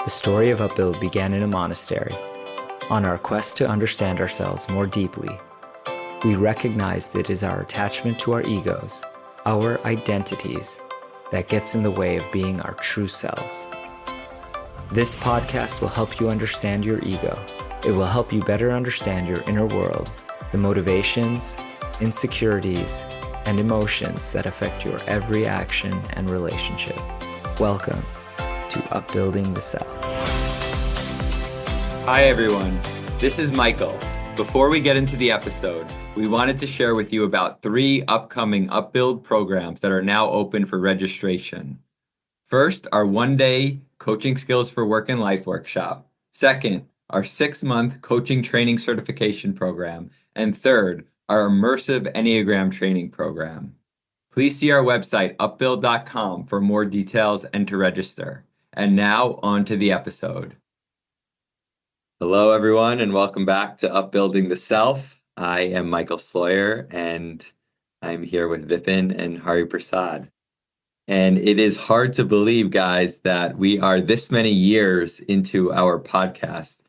The story of Upbuild began in a monastery. On our quest to understand ourselves more deeply, we recognize that it is our attachment to our egos, our identities, that gets in the way of being our true selves. This podcast will help you understand your ego. It will help you better understand your inner world, the motivations, insecurities, and emotions that affect your every action and relationship. Welcome to Upbuilding the Self. Hi everyone, this is Michael. Before we get into the episode, we wanted to share with you about 3 upcoming Upbuild programs that are now open for registration. First, our 1-day Coaching Skills for Work and Life workshop. Second, our 6-month Coaching Training Certification program. And third, our Immersive Enneagram Training program. Please see our website, upbuild.com, for more details and to register. And now, on to the episode. Hello, everyone, and welcome back to Upbuilding the Self. I am Michael Sloyer, and I'm here with Vipin and Hari Prasad. And it is hard to believe, guys, that we are this many years into our podcast,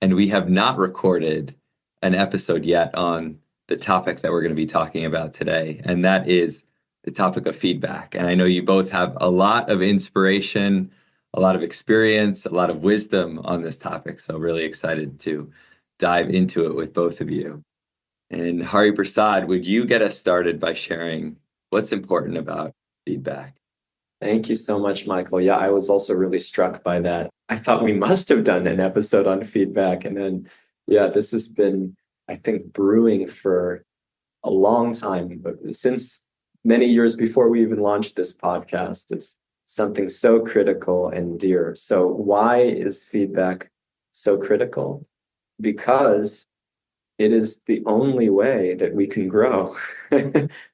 and we have not recorded an episode yet on the topic that we're going to be talking about today, and that is the topic of feedback. And I know you both have a lot of inspiration, a lot of experience, a lot of wisdom on this topic. So really excited to dive into it with both of you. And Hari Prasad, would you get us started by sharing what's important about feedback? Thank you so much, Michael. Yeah, I was also really struck by that. I thought we must have done an episode on feedback. And then, this has been, I think, brewing for a long time, but since many years before we even launched this podcast. It's something so critical and dear. So why is feedback so critical? Because it is the only way that we can grow.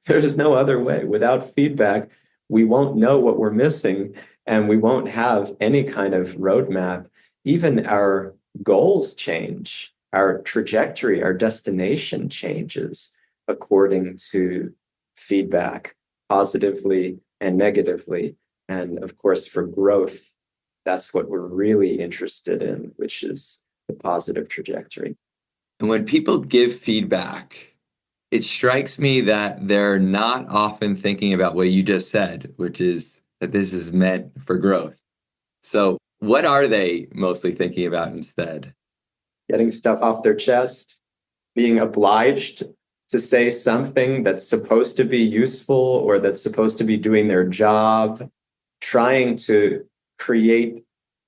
There's no other way. Without feedback, we won't know what we're missing, and we won't have any kind of roadmap. Even our goals change, our trajectory, our destination changes according to feedback, positively and negatively. And of course, for growth, that's what we're really interested in, which is the positive trajectory. And when people give feedback, it strikes me that they're not often thinking about what you just said, which is that this is meant for growth. So what are they mostly thinking about instead? Getting stuff off their chest, being obliged to say something that's supposed to be useful or that's supposed to be doing their job, trying to create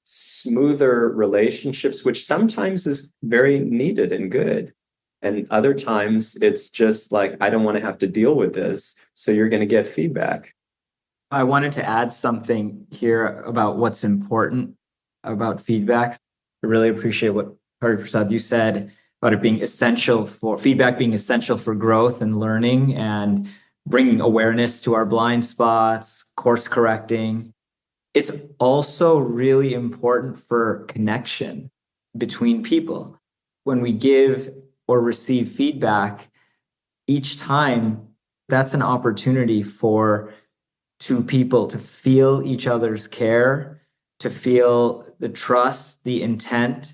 smoother relationships, which sometimes is very needed and good. And other times it's just like, I don't want to have to deal with this. So you're going to get feedback. I wanted to add something here about what's important about feedback. I really appreciate what Hari Prasad, you said about it being essential for feedback, being essential for growth and learning and bringing awareness to our blind spots, course correcting. It's also really important for connection between people. When we give or receive feedback, each time, that's an opportunity for 2 people to feel each other's care, to feel the trust, the intent.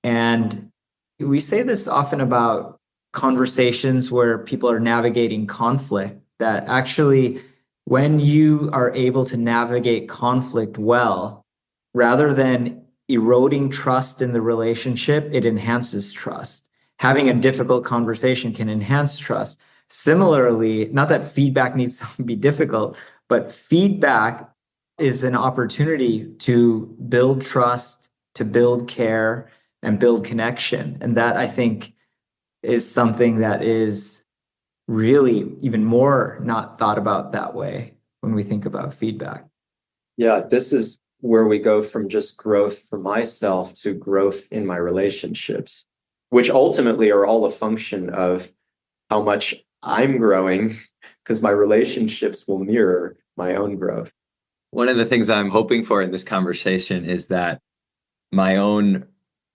And we say this often about conversations where people are navigating conflict, that actually, when you are able to navigate conflict well, rather than eroding trust in the relationship, it enhances trust. Having a difficult conversation can enhance trust. Similarly, not that feedback needs to be difficult, but feedback is an opportunity to build trust, to build care, and build connection. And that, I think, is something that is really even more not thought about that way when we think about feedback. Yeah, this is where we go from just growth for myself to growth in my relationships, which ultimately are all a function of how much I'm growing, because my relationships will mirror my own growth. One of the things I'm hoping for in this conversation is that my own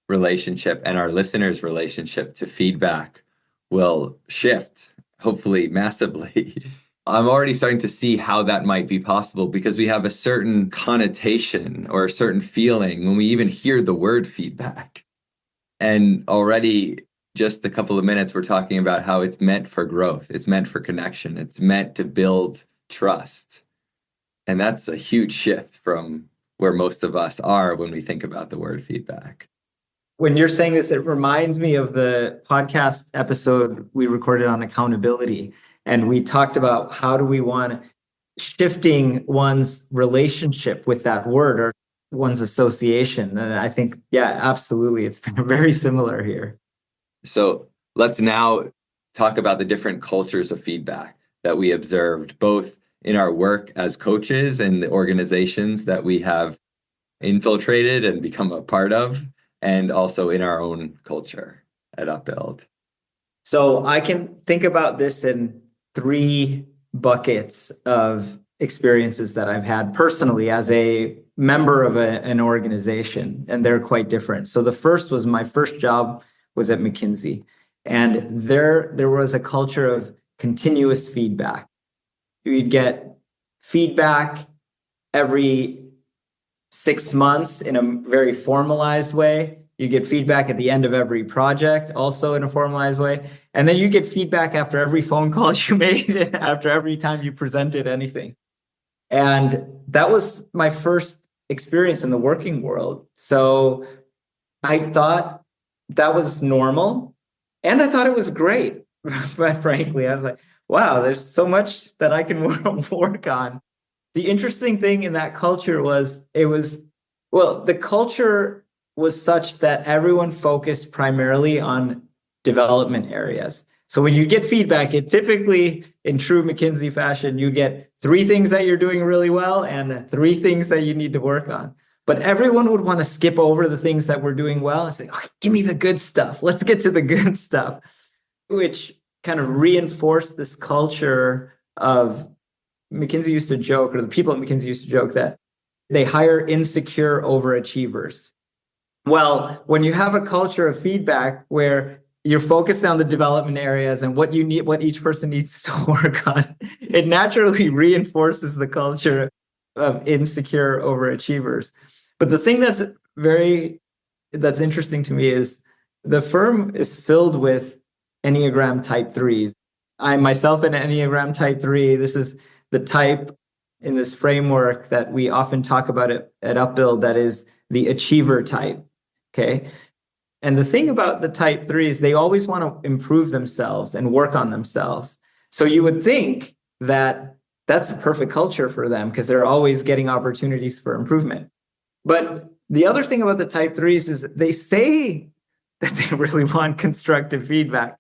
relationship and our listeners' relationship to feedback will shift, hopefully massively. I'm already starting to see how that might be possible because we have a certain connotation or a certain feeling when we even hear the word feedback. And already just a couple of minutes, we're talking about how it's meant for growth. It's meant for connection. It's meant to build trust. And that's a huge shift from where most of us are when we think about the word feedback. When you're saying this, it reminds me of the podcast episode we recorded on accountability. And we talked about how do we want shifting one's relationship with that word or one's association. And I think, yeah, absolutely. It's been very similar here. So let's now talk about the different cultures of feedback that we observed, both in our work as coaches and the organizations that we have infiltrated and become a part of, and also in our own culture at Upbuild. So I can think about this in 3 buckets of experiences that I've had personally as a member of an organization, and they're quite different. So the first was my first job was at McKinsey, and there was a culture of continuous feedback. You'd get feedback every 6 months in a very formalized way. You get feedback at the end of every project, also in a formalized way. And then you get feedback after every phone call you made, and after every time you presented anything. And that was my first experience in the working world. So I thought that was normal. And I thought it was great. But frankly, I was like, wow, there's so much that I can work on. The interesting thing in that culture was the culture was such that everyone focused primarily on development areas. So when you get feedback, it typically, in true McKinsey fashion, you get 3 things that you're doing really well and 3 things that you need to work on. But everyone would want to skip over the things that we're doing well and say, oh, give me the good stuff. Let's get to the good stuff, which kind of reinforced this culture of McKinsey used to joke, or the people at McKinsey used to joke that they hire insecure overachievers. Well, when you have a culture of feedback where you're focused on the development areas and what you need, what each person needs to work on, it naturally reinforces the culture of insecure overachievers. But the thing that's interesting to me is the firm is filled with Enneagram type 3s. I myself an Enneagram type 3. This is the type in this framework that we often talk about at Upbuild, that is the achiever type. Okay. And the thing about the type 3s, they always want to improve themselves and work on themselves. So you would think that that's a perfect culture for them because they're always getting opportunities for improvement. But the other thing about the type 3s is they say that they really want constructive feedback,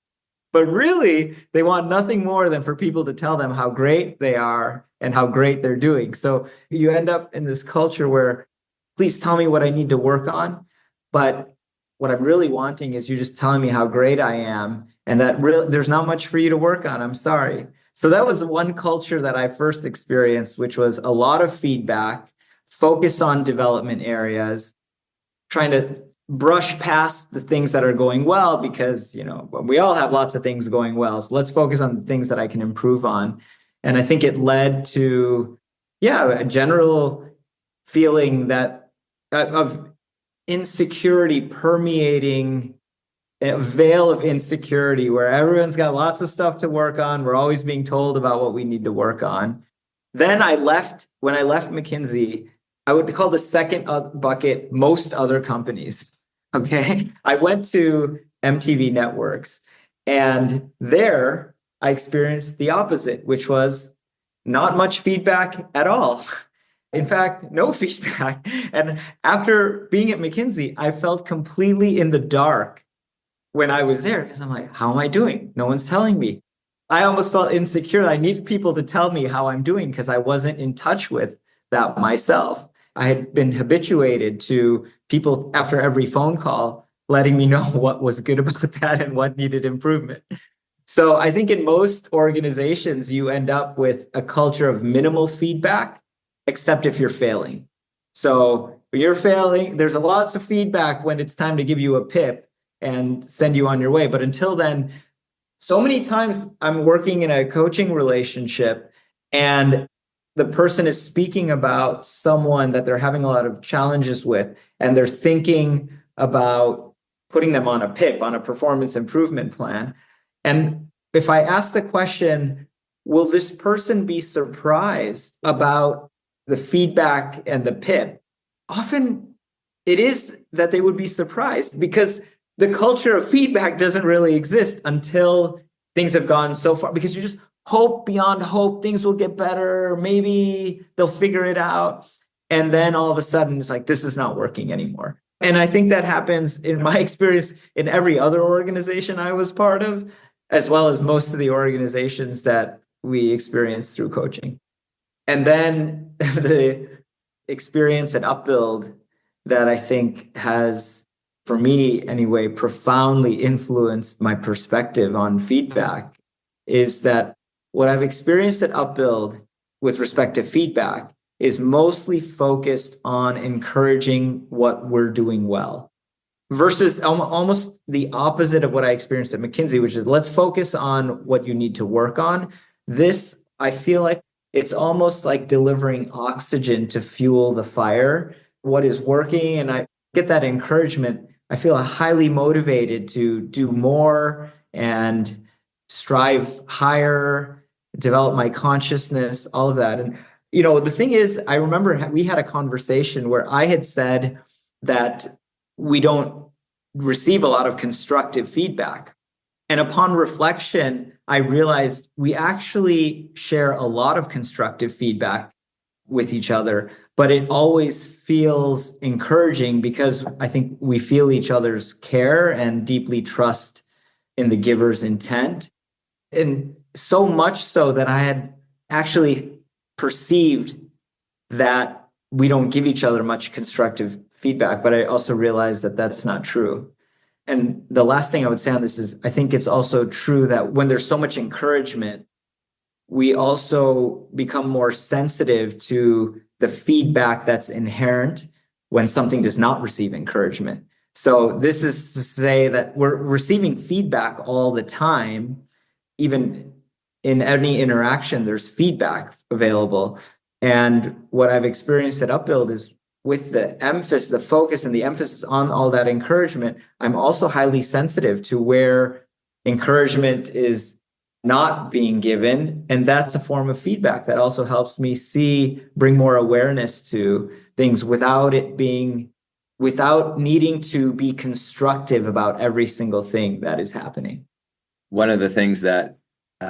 but really they want nothing more than for people to tell them how great they are and how great they're doing. So you end up in this culture where, please tell me what I need to work on. But what I'm really wanting is you just telling me how great I am, and that there's not much for you to work on. I'm sorry. So that was one culture that I first experienced, which was a lot of feedback, focused on development areas, trying to brush past the things that are going well because, we all have lots of things going well. So let's focus on the things that I can improve on. And I think it led to, a general feeling that of insecurity permeating, a veil of insecurity where everyone's got lots of stuff to work on. We're always being told about what we need to work on. Then when I left McKinsey, I would call the second bucket most other companies. Okay. I went to MTV Networks, and there I experienced the opposite, which was not much feedback at all. In fact, no feedback. And after being at McKinsey, I felt completely in the dark when I was there because I'm like, how am I doing? No one's telling me. I almost felt insecure. I needed people to tell me how I'm doing because I wasn't in touch with that myself. I had been habituated to people after every phone call letting me know what was good about that and what needed improvement. So I think in most organizations, you end up with a culture of minimal feedback, except if you're failing. So when you're failing, there's lots of feedback when it's time to give you a pip and send you on your way. But until then, so many times I'm working in a coaching relationship and the person is speaking about someone that they're having a lot of challenges with, and they're thinking about putting them on a PIP, on a performance improvement plan. And if I ask the question, will this person be surprised about the feedback and the PIP? Often it is that they would be surprised, because the culture of feedback doesn't really exist until things have gone so far, because you just hope beyond hope things will get better, maybe they'll figure it out, and then all of a sudden it's like, this is not working anymore. And I think that happens, in my experience, in every other organization I was part of, as well as most of the organizations that we experience through coaching. And then the experience at Upbuild that I think has, for me anyway, profoundly influenced my perspective on feedback is that what I've experienced at Upbuild with respect to feedback is mostly focused on encouraging what we're doing well, versus almost the opposite of what I experienced at McKinsey, which is let's focus on what you need to work on. This, I feel like it's almost like delivering oxygen to fuel the fire, what is working. And I get that encouragement. I feel highly motivated to do more and strive higher, develop my consciousness, all of that. And, the thing is, I remember we had a conversation where I had said that we don't receive a lot of constructive feedback. And upon reflection, I realized we actually share a lot of constructive feedback with each other, but it always feels encouraging because I think we feel each other's care and deeply trust in the giver's intent. And so much so that I had actually perceived that we don't give each other much constructive feedback, but I also realized that that's not true. And the last thing I would say on this is, I think it's also true that when there's so much encouragement, we also become more sensitive to the feedback that's inherent when something does not receive encouragement. So this is to say that we're receiving feedback all the time. Even in any interaction, there's feedback available. And what I've experienced at Upbuild is, with the emphasis, the focus and the emphasis on all that encouragement, I'm also highly sensitive to where encouragement is not being given. And that's a form of feedback that also helps me bring more awareness to things without needing to be constructive about every single thing that is happening. One of the things that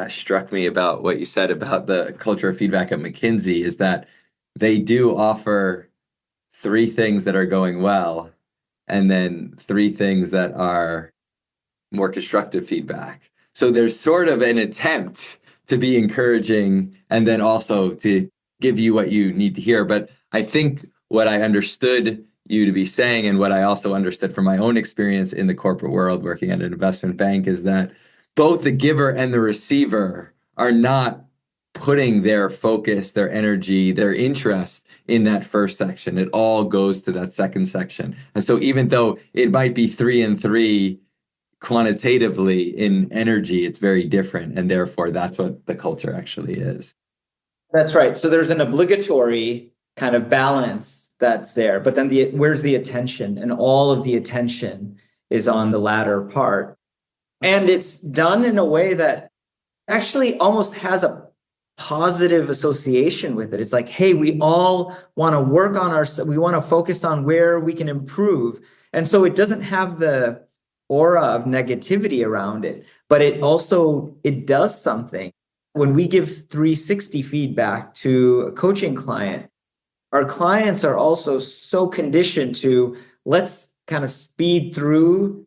struck me about what you said about the culture of feedback at McKinsey is that they do offer 3 things that are going well, and then 3 things that are more constructive feedback. So there's sort of an attempt to be encouraging and then also to give you what you need to hear. But I think what I understood you to be saying, and what I also understood from my own experience in the corporate world working at an investment bank, is that both the giver and the receiver are not putting their focus, their energy, their interest in that first section. It all goes to that second section. And so even though it might be 3 and 3 quantitatively in energy, it's very different. And therefore, that's what the culture actually is. That's right. So there's an obligatory kind of balance that's there. But then where's the attention? And all of the attention is on the latter part. And it's done in a way that actually almost has a positive association with it. It's like, hey, we all want to work on we want to focus on where we can improve. And so it doesn't have the aura of negativity around it, but it does something. When we give 360 feedback to a coaching client, our clients are also so conditioned to, let's kind of speed through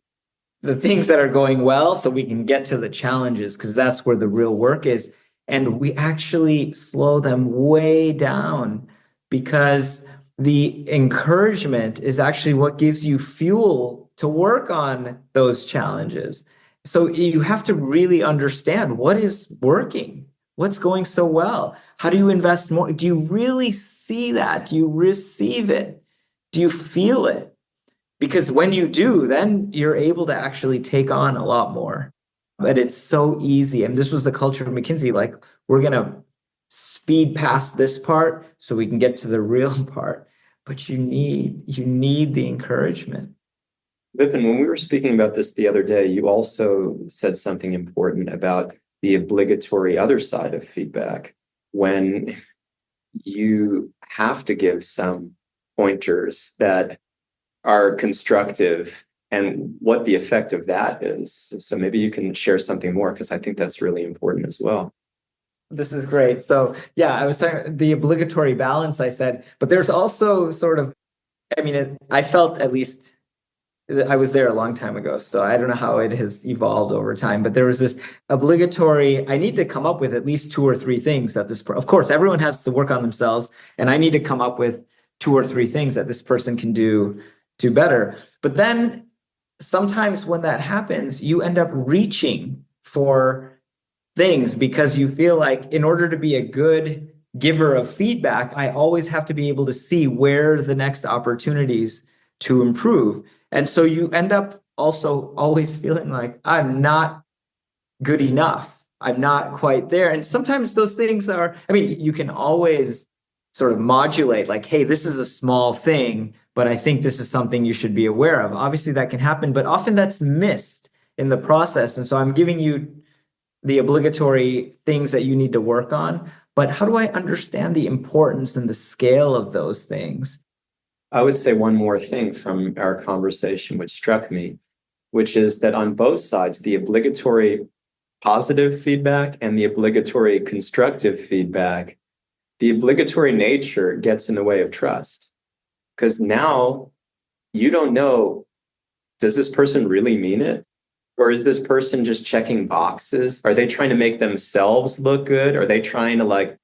the things that are going well so we can get to the challenges, because that's where the real work is. And we actually slow them way down, because the encouragement is actually what gives you fuel to work on those challenges. So you have to really understand what is working, what's going so well. How do you invest more? Do you really see that? Do you receive it? Do you feel it? Because when you do, then you're able to actually take on a lot more. But it's so easy. And this was the culture of McKinsey. Like, we're going to speed past this part so we can get to the real part. But you need the encouragement. Vipin, when we were speaking about this the other day, you also said something important about the obligatory other side of feedback, when you have to give some pointers that are constructive and what the effect of that is. So maybe you can share something more, because I think that's really important as well. This is great. So yeah, I was talking the obligatory balance, I said, but there's also sort of, I felt, at least I was there a long time ago, so I don't know how it has evolved over time, but there was this obligatory, I need to come up with at least 2 or 3 things that of course, everyone has to work on themselves, and I need to come up with 2 or 3 things that this person can do better. But then sometimes when that happens, you end up reaching for things because you feel like in order to be a good giver of feedback, I always have to be able to see where the next opportunities to improve. And so you end up also always feeling like I'm not good enough. I'm not quite there. And sometimes those things are, you can always sort of modulate like, hey, this is a small thing, but I think this is something you should be aware of. Obviously that can happen, but often that's missed in the process. And so I'm giving you the obligatory things that you need to work on, but how do I understand the importance and the scale of those things? I would say one more thing from our conversation, which struck me, which is that on both sides, the obligatory positive feedback and the obligatory constructive feedback, the obligatory nature gets in the way of trust. Because now you don't know, does this person really mean it? Or is this person just checking boxes? Are they trying to make themselves look good? Are they trying to, like,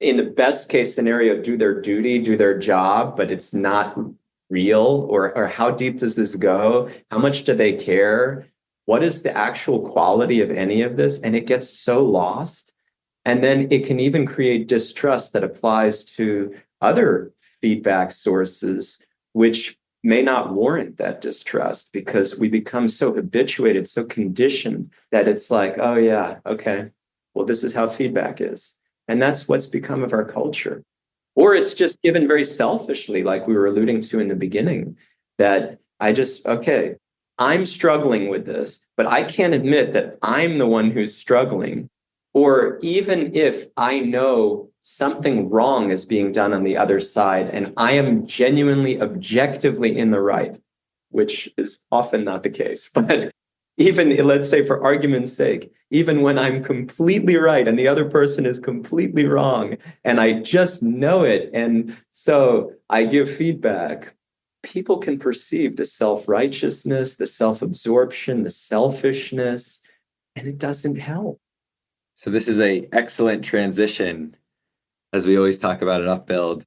in the best case scenario, do their duty, do their job, but it's not real? Or how deep does this go? How much do they care? What is the actual quality of any of this? And it gets so lost. And then it can even create distrust that applies to other feedback sources, which may not warrant that distrust, because we become so habituated, so conditioned that it's like, oh yeah, okay, well, this is how feedback is. And that's what's become of our culture. Or it's just given very selfishly, like we were alluding to in the beginning, that okay, I'm struggling with this, but I can't admit that I'm the one who's struggling. Or even if I know something wrong is being done on the other side, and I am genuinely, objectively in the right, which is often not the case, but even, let's say for argument's sake, even when I'm completely right and the other person is completely wrong, and I just know it, and so I give feedback, people can perceive the self-righteousness, the self-absorption, the selfishness, and it doesn't help. So this is an excellent transition, as we always talk about at Upbuild,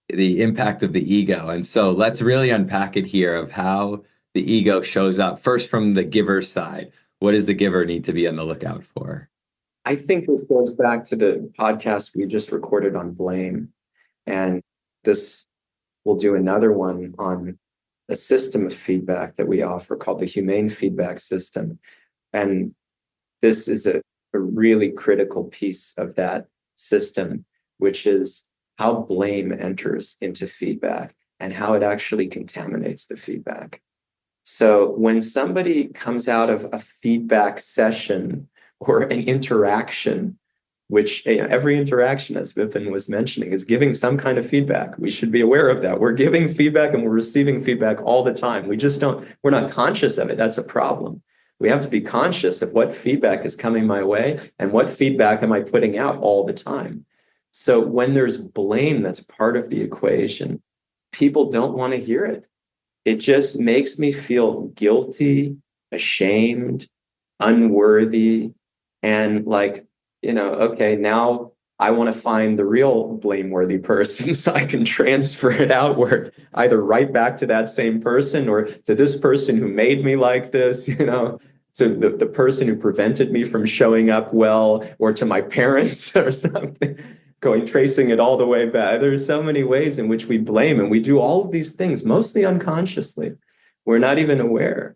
the impact of the ego. And so let's really unpack it here of how the ego shows up. First, from the giver side, what does the giver need to be on the lookout for? I think this goes back to the podcast we just recorded on blame. And this will do another one on a system of feedback that we offer called the humane feedback system. And this is a really critical piece of that system, which is how blame enters into feedback and how it actually contaminates the feedback. So when somebody comes out of a feedback session or an interaction, which every interaction, as Vipin was mentioning, is giving some kind of feedback. We should be aware of that. We're giving feedback and we're receiving feedback all the time. We're not conscious of it. That's a problem. We have to be conscious of what feedback is coming my way and what feedback am I putting out all the time. So when there's blame that's part of the equation, people don't want to hear it. It just makes me feel guilty, ashamed, unworthy, and like, okay, now I want to find the real blameworthy person so I can transfer it outward, either right back to that same person or to this person who made me like this, to the person who prevented me from showing up well, or to my parents or something, tracing it all the way back. There's so many ways in which we blame, and we do all of these things, mostly unconsciously. We're not even aware.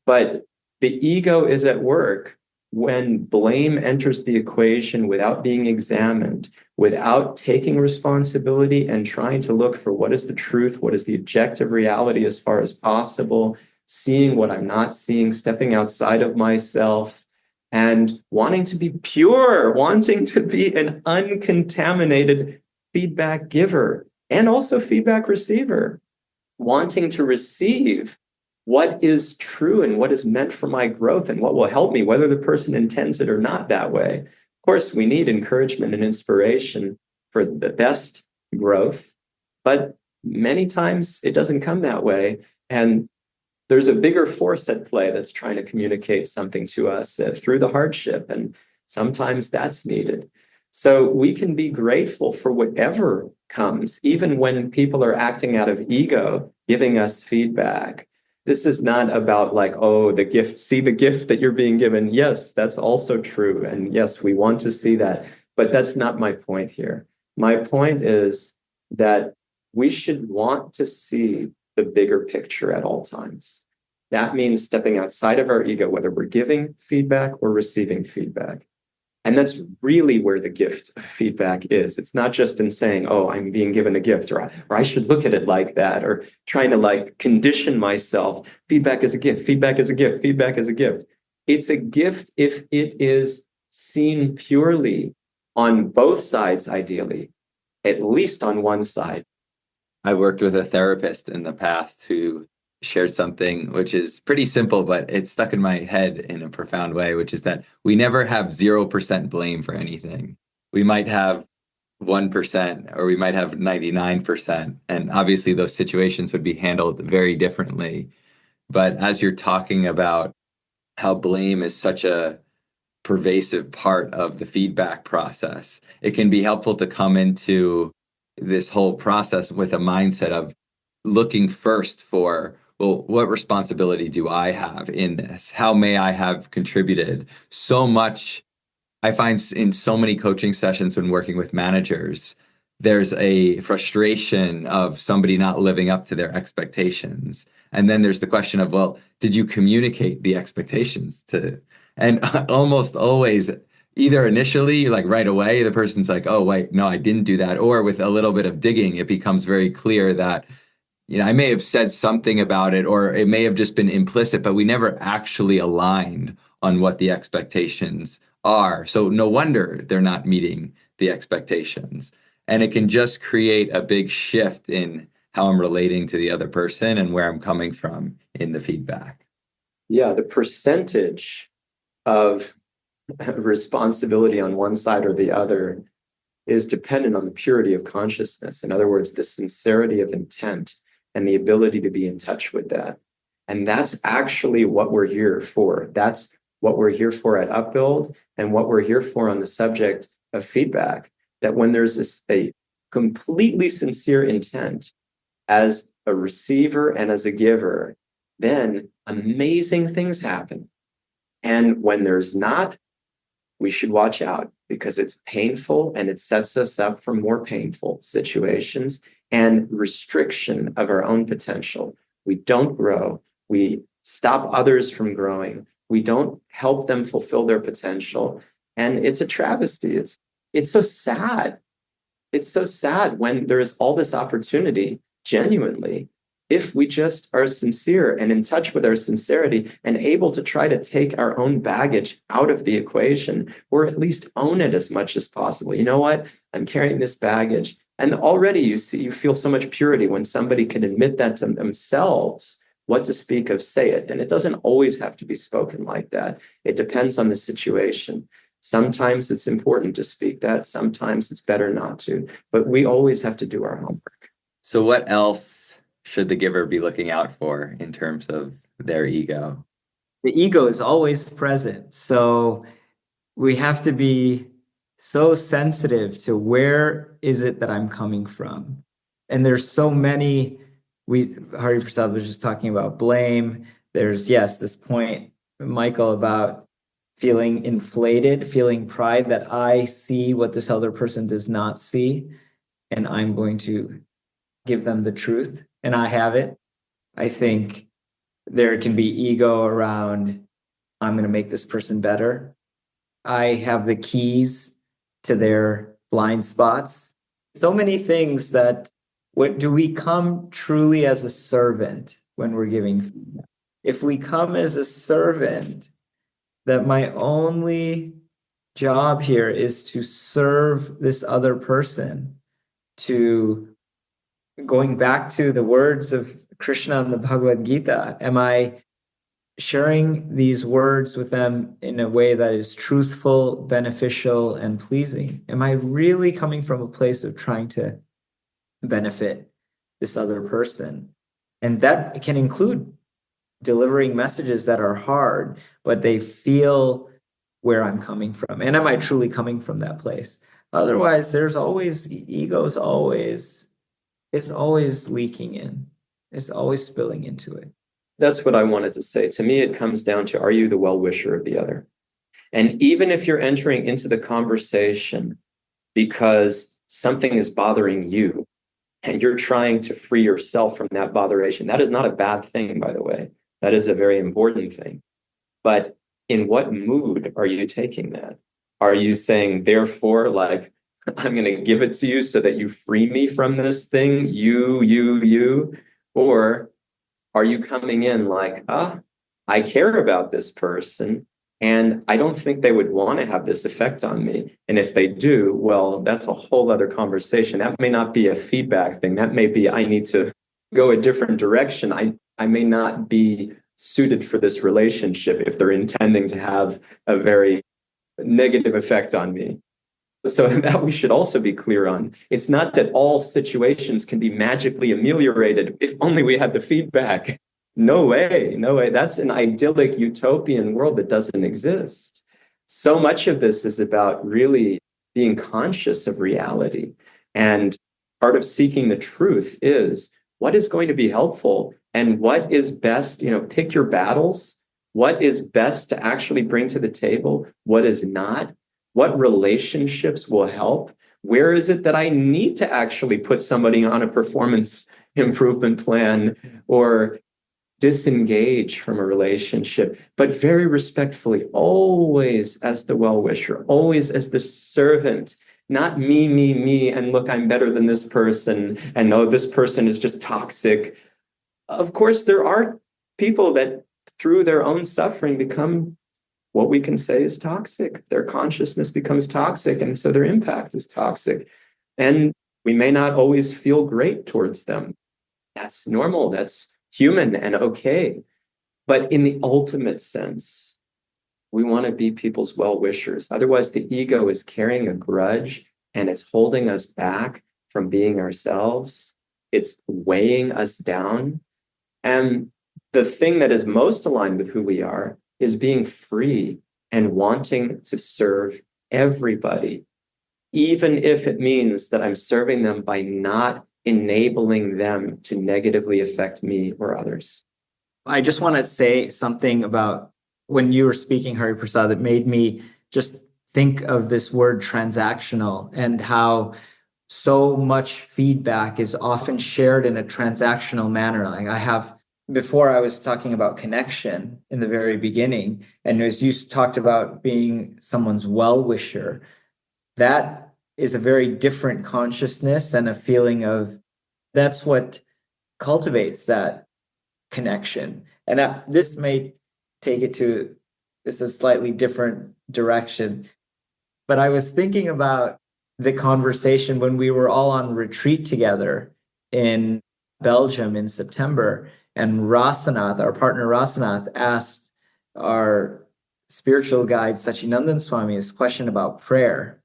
But the ego is at work when blame enters the equation without being examined, without taking responsibility and trying to look for what is the truth, what is the objective reality as far as possible, seeing what I'm not seeing, stepping outside of myself, and wanting to be pure, wanting to be an uncontaminated feedback giver and also feedback receiver, wanting to receive what is true and what is meant for my growth and what will help me, whether the person intends it or not that way. Of course, we need encouragement and inspiration for the best growth, but many times it doesn't come that way. And there's a bigger force at play that's trying to communicate something to us through the hardship. And sometimes that's needed. So we can be grateful for whatever comes, even when people are acting out of ego, giving us feedback. This is not about like, oh, the gift, see the gift that you're being given. Yes, that's also true. And yes, we want to see that. But that's not my point here. My point is that we should want to see the bigger picture at all times. That means stepping outside of our ego, whether we're giving feedback or receiving feedback. And that's really where the gift of feedback is. It's not just in saying, oh, I'm being given a gift, or I should look at it like that, or trying to like condition myself. Feedback is a gift. Feedback is a gift. Feedback is a gift. It's a gift if it is seen purely on both sides, ideally, at least on one side. I've worked with a therapist in the past who shared something which is pretty simple, but it stuck in my head in a profound way, which is that we never have 0% blame for anything. We might have 1% or we might have 99%. And obviously those situations would be handled very differently. But as you're talking about how blame is such a pervasive part of the feedback process, it can be helpful to come into this whole process with a mindset of looking first for, well, what responsibility do I have in this? How may I have contributed? So much, I find in so many coaching sessions when working with managers, there's a frustration of somebody not living up to their expectations. And then there's the question of, well, did you communicate the expectations to? And almost always, either initially, like right away, the person's like, oh, wait, no, I didn't do that. Or with a little bit of digging, it becomes very clear that, I may have said something about it, or it may have just been implicit, but we never actually aligned on what the expectations are. So no wonder they're not meeting the expectations. And it can just create a big shift in how I'm relating to the other person and where I'm coming from in the feedback. Yeah, the percentage of responsibility on one side or the other is dependent on the purity of consciousness. In other words, the sincerity of intent and the ability to be in touch with that. And that's actually what we're here for. That's what we're here for at Upbuild and what we're here for on the subject of feedback. That when there's a completely sincere intent as a receiver and as a giver, then amazing things happen. And when there's not, we should watch out because it's painful and it sets us up for more painful situations and restriction of our own potential. We don't grow. We stop others from growing. We don't help them fulfill their potential. And it's a travesty. It's so sad. It's so sad when there is all this opportunity, genuinely, if we just are sincere and in touch with our sincerity and able to try to take our own baggage out of the equation, or at least own it as much as possible. You know what? I'm carrying this baggage. And already you feel so much purity when somebody can admit that to themselves. What to speak of, say it. And it doesn't always have to be spoken like that. It depends on the situation. Sometimes it's important to speak that. Sometimes it's better not to. But we always have to do our homework. So what else should the giver be looking out for in terms of their ego? The ego is always present. So we have to be so sensitive to where is it that I'm coming from. And there's so many, Hari Prasad was just talking about blame. There's, yes, this point, Michael, about feeling inflated, feeling pride that I see what this other person does not see, and I'm going to give them the truth, and I have it. I think there can be ego around, I'm going to make this person better. I have the keys to their blind spots. So many things that what do we come truly as a servant when we're giving feedback? If we come as a servant, that my only job here is to serve this other person, to going back to the words of Krishna in the Bhagavad Gita, am I sharing these words with them in a way that is truthful, beneficial, and pleasing? Am I really coming from a place of trying to benefit this other person? And that can include delivering messages that are hard, but they feel where I'm coming from. And am I truly coming from that place? Otherwise, there's always ego's always, it's always leaking in. It's always spilling into it. That's what I wanted to say. To me, it comes down to, are you the well-wisher of the other? And even if you're entering into the conversation because something is bothering you and you're trying to free yourself from that botheration, that is not a bad thing, by the way. That is a very important thing. But in what mood are you taking that? Are you saying, therefore, like, I'm going to give it to you so that you free me from this thing, you? Or are you coming in like, I care about this person and I don't think they would want to have this effect on me. And if they do, well, that's a whole other conversation. That may not be a feedback thing. That may be, I need to go a different direction. I may not be suited for this relationship if they're intending to have a very negative effect on me. So that we should also be clear on. It's not that all situations can be magically ameliorated if only we had the feedback. No way. That's an idyllic utopian world that doesn't exist. So much of this is about really being conscious of reality. And part of seeking the truth is what is going to be helpful and what is best, pick your battles. What is best to actually bring to the table? What is not? What relationships will help? Where is it that I need to actually put somebody on a performance improvement plan or disengage from a relationship, but very respectfully, always as the well-wisher, always as the servant, not me, and look, I'm better than this person, and no, this person is just toxic. Of course, there are people that through their own suffering become what we can say is toxic. Their consciousness becomes toxic, and so their impact is toxic. And we may not always feel great towards them. That's normal. That's human and okay. But in the ultimate sense, we want to be people's well-wishers. Otherwise, the ego is carrying a grudge and it's holding us back from being ourselves. It's weighing us down. And the thing that is most aligned with who we are is being free and wanting to serve everybody, even if it means that I'm serving them by not enabling them to negatively affect me or others. I just want to say something about when you were speaking, Hari Prasad, that made me just think of this word transactional and how so much feedback is often shared in a transactional manner. Like before I was talking about connection in the very beginning, and as you talked about being someone's well-wisher, that is a very different consciousness and a feeling of that's what cultivates that connection. And this may take it to a slightly different direction. But I was thinking about the conversation when we were all on retreat together in Belgium in September. And Rasanath, our partner Rasanath, asked our spiritual guide Sachinandan Swami this question about prayer.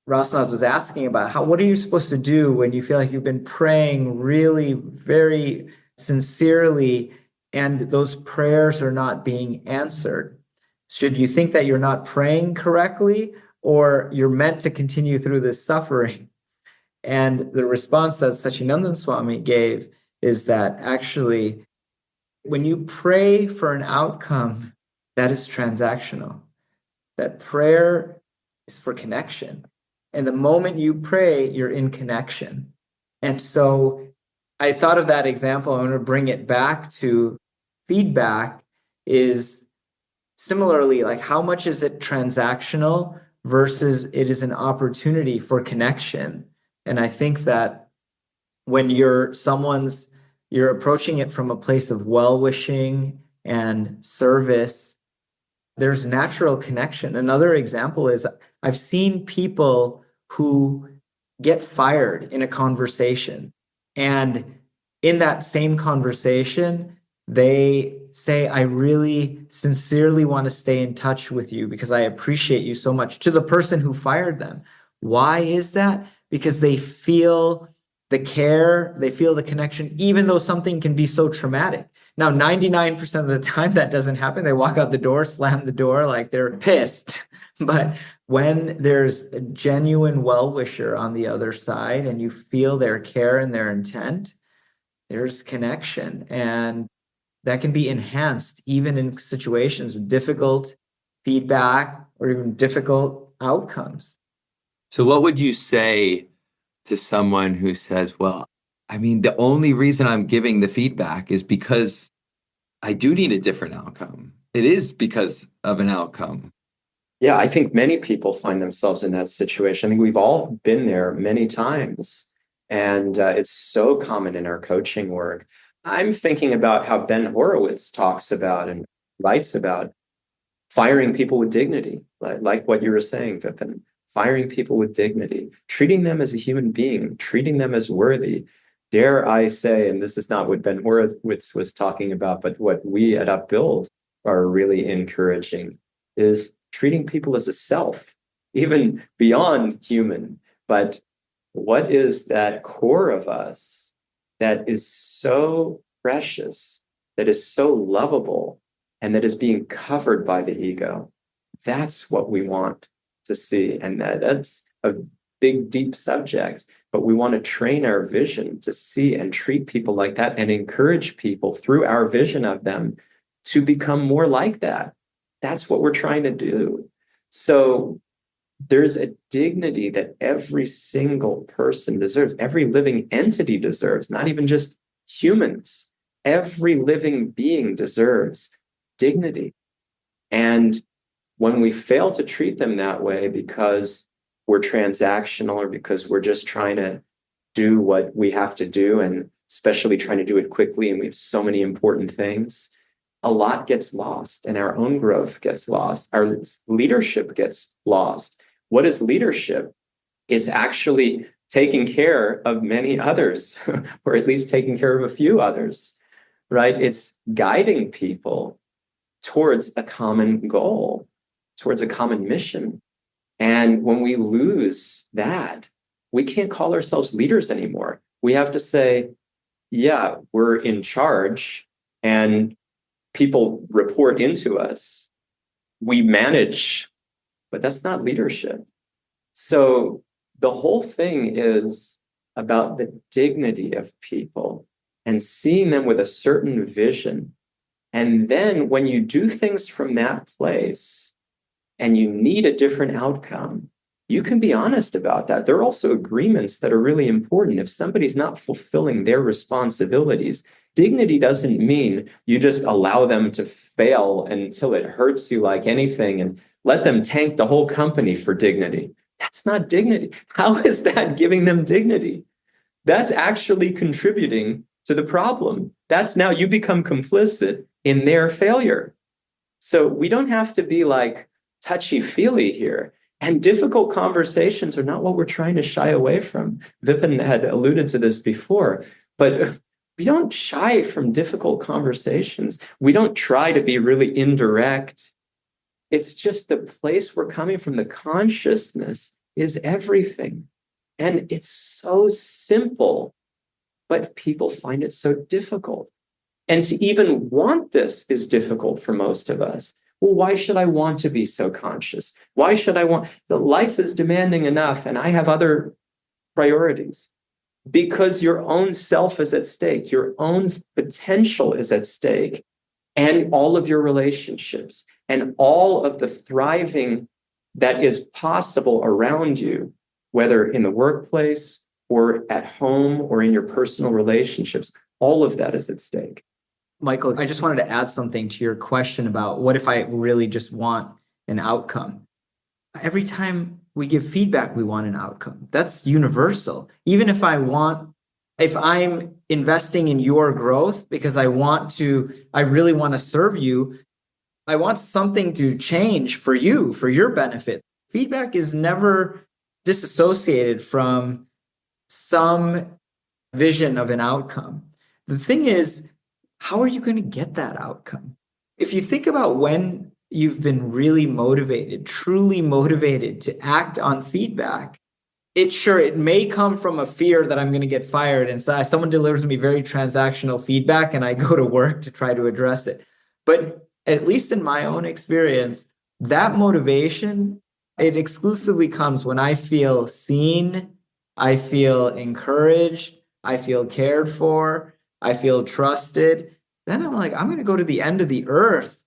Rasanath was asking about what are you supposed to do when you feel like you've been praying really very sincerely and those prayers are not being answered? Should you think that you're not praying correctly or you're meant to continue through this suffering? And the response that Sachinandan Swami gave is that actually, when you pray for an outcome, that is transactional. That prayer is for connection. And the moment you pray, you're in connection. And so I thought of that example. I'm going to bring it back to feedback is similarly, like how much is it transactional versus it is an opportunity for connection? And I think that when you're approaching it from a place of well-wishing and service, there's natural connection. Another example is I've seen people who get fired in a conversation, and in that same conversation, they say, I really sincerely want to stay in touch with you because I appreciate you so much, to the person who fired them. Why is that? Because they feel the care, they feel the connection, even though something can be so traumatic. Now, 99% of the time that doesn't happen. They walk out the door, slam the door, like they're pissed. But when there's a genuine well-wisher on the other side and you feel their care and their intent, there's connection. And that can be enhanced even in situations with difficult feedback or even difficult outcomes. So what would you say to someone who says, well, I mean, the only reason I'm giving the feedback is because I do need a different outcome. It is because of an outcome. Yeah, I think many people find themselves in that situation. I think we've all been there many times. And it's so common in our coaching work. I'm thinking about how Ben Horowitz talks about and writes about firing people with dignity, like what you were saying, Vipin, firing people with dignity, treating them as a human being, treating them as worthy. Dare I say, and this is not what Ben Horowitz was talking about, but what we at Upbuild are really encouraging is treating people as a self, even beyond human. But what is that core of us that is so precious, that is so lovable, and that is being covered by the ego? That's what we want to see. And that's a big, deep subject. But we want to train our vision to see and treat people like that and encourage people through our vision of them to become more like that. That's what we're trying to do. So there's a dignity that every single person deserves, every living entity deserves, not even just humans. Every living being deserves dignity. And when we fail to treat them that way because we're transactional or because we're just trying to do what we have to do, and especially trying to do it quickly, and we have so many important things, a lot gets lost and our own growth gets lost. Our leadership gets lost. What is leadership? It's actually taking care of many others, or at least taking care of a few others, right? It's guiding people towards a common goal, towards a common mission. And when we lose that, we can't call ourselves leaders anymore. We have to say, yeah, we're in charge and people report into us. We manage, but that's not leadership. So the whole thing is about the dignity of people and seeing them with a certain vision. And then when you do things from that place and you need a different outcome, you can be honest about that. There are also agreements that are really important. If somebody's not fulfilling their responsibilities, dignity doesn't mean you just allow them to fail until it hurts you like anything and let them tank the whole company for dignity. That's not dignity. How is that giving them dignity? That's actually contributing to the problem. That's now you become complicit in their failure. So we don't have to be like touchy-feely here. And difficult conversations are not what we're trying to shy away from. Vipin had alluded to this before, but we don't shy from difficult conversations. We don't try to be really indirect. It's just the place we're coming from. The consciousness is everything. And it's so simple, but people find it so difficult. And to even want this is difficult for most of us. Well, why should I want to be so conscious? Why should I want? The life is demanding enough, and I have other priorities. Because your own self is at stake, your own potential is at stake, and all of your relationships, and all of the thriving that is possible around you, whether in the workplace or at home or in your personal relationships, all of that is at stake. Michael, I just wanted to add something to your question about what if I really just want an outcome? Every time we give feedback, we want an outcome. That's universal. Even if I'm investing in your growth because I really want to serve you, I want something to change for you, for your benefit. Feedback is never disassociated from some vision of an outcome. The thing is, how are you going to get that outcome? If you think about when you've been really motivated, truly motivated to act on feedback, it may come from a fear that I'm going to get fired. And so someone delivers me very transactional feedback and I go to work to try to address it. But at least in my own experience, that motivation, it exclusively comes when I feel seen, I feel encouraged, I feel cared for, I feel trusted. Then I'm like, I'm going to go to the end of the earth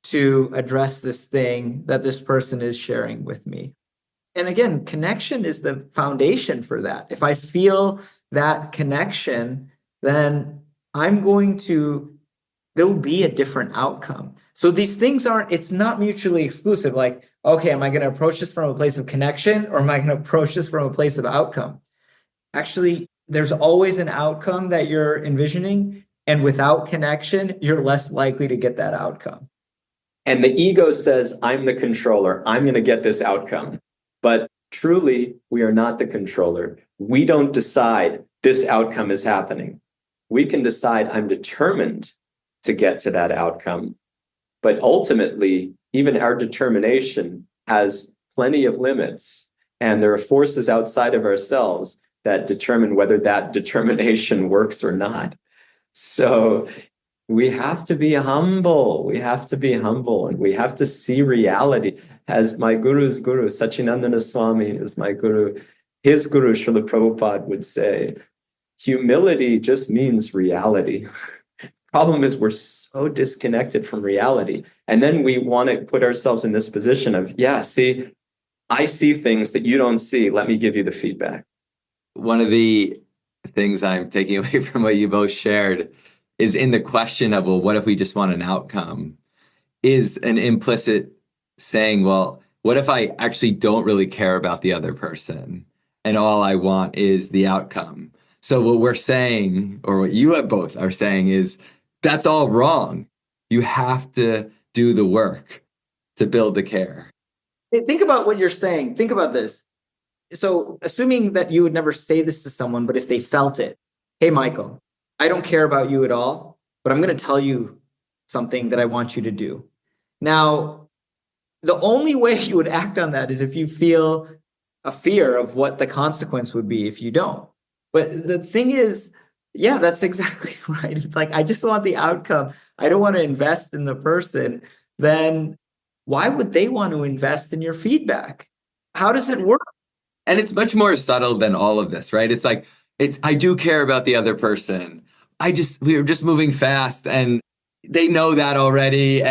to address this thing that this person is sharing with me. And again, connection is the foundation for that. If I feel that connection, then there'll be a different outcome. So these things it's not mutually exclusive. Like, okay, am I going to approach this from a place of connection or am I going to approach this from a place of outcome? Actually, there's always an outcome that you're envisioning. And without connection, you're less likely to get that outcome. And the ego says, I'm the controller. I'm going to get this outcome. But truly, we are not the controller. We don't decide this outcome is happening. We can decide I'm determined to get to that outcome. But ultimately, even our determination has plenty of limits. And there are forces outside of ourselves that determine whether that determination works or not. So we have to be humble. We have to be humble and we have to see reality. As my guru's guru, Sachinandana Swami is my guru. His guru, Srila Prabhupada, would say, humility just means reality. Problem is we're so disconnected from reality. And then we want to put ourselves in this position of, see, I see things that you don't see. Let me give you the feedback. One of the things I'm taking away from what you both shared is in the question of, well, what if we just want an outcome, is an implicit saying, well, what if I actually don't really care about the other person and all I want is the outcome? So what we're saying, or what you both are saying, is that's all wrong. You have to do the work to build the care. Think about what you're saying. Think about this. So assuming that you would never say this to someone, but if they felt it, hey, Michael, I don't care about you at all, but I'm going to tell you something that I want you to do. Now, the only way you would act on that is if you feel a fear of what the consequence would be if you don't. But the thing is, that's exactly right. It's like, I just want the outcome. I don't want to invest in the person. Then why would they want to invest in your feedback? How does it work? And it's much more subtle than all of this, right? It's like, I do care about the other person. We're just moving fast and they know that already.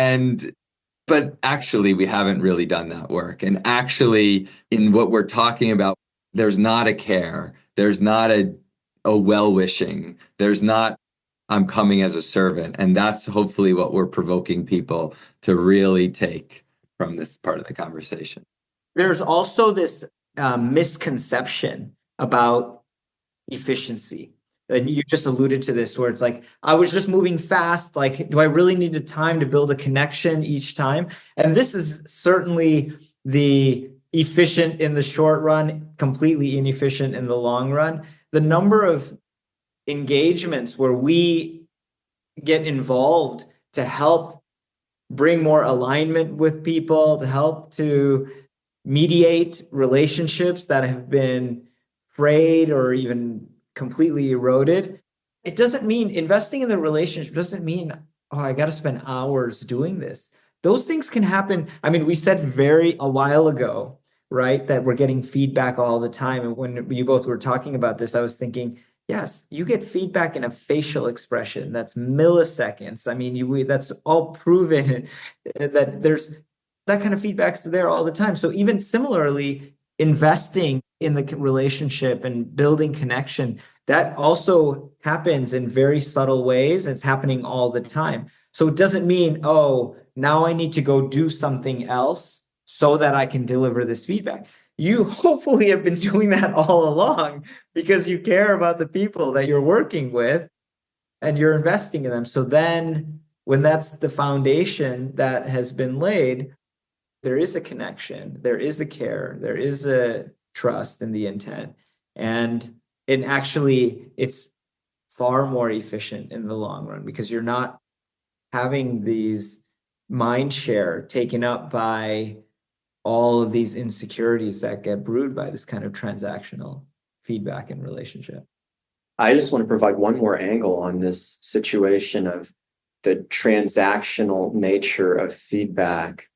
But actually, we haven't really done that work. And actually, in what we're talking about, there's not a care. There's not a well-wishing. There's not, I'm coming as a servant. And that's hopefully what we're provoking people to really take from this part of the conversation. There's also this misconception about efficiency. And you just alluded to this, where it's like, I was just moving fast. Like, do I really need the time to build a connection each time? And this is certainly the efficient in the short run, completely inefficient in the long run. The number of engagements where we get involved to help bring more alignment with people, to help to mediate relationships that have been frayed or even completely eroded. It doesn't mean investing in the relationship doesn't mean, I got to spend hours doing this. Those things can happen. I mean, we said a while ago, right, that we're getting feedback all the time. And when you both were talking about this, I was thinking, yes, you get feedback in a facial expression. That's milliseconds. I mean, that's all proven that there's that kind of feedback's there all the time. So even similarly, investing in the relationship and building connection, that also happens in very subtle ways. It's happening all the time. So it doesn't mean, oh, now I need to go do something else so that I can deliver this feedback. You hopefully have been doing that all along because you care about the people that you're working with and you're investing in them. So then when that's the foundation that has been laid, there is a connection, there is a care, there is a trust in the intent. And it's far more efficient in the long run because you're not having these mind share taken up by all of these insecurities that get brewed by this kind of transactional feedback and relationship. I just want to provide one more angle on this situation of the transactional nature of feedback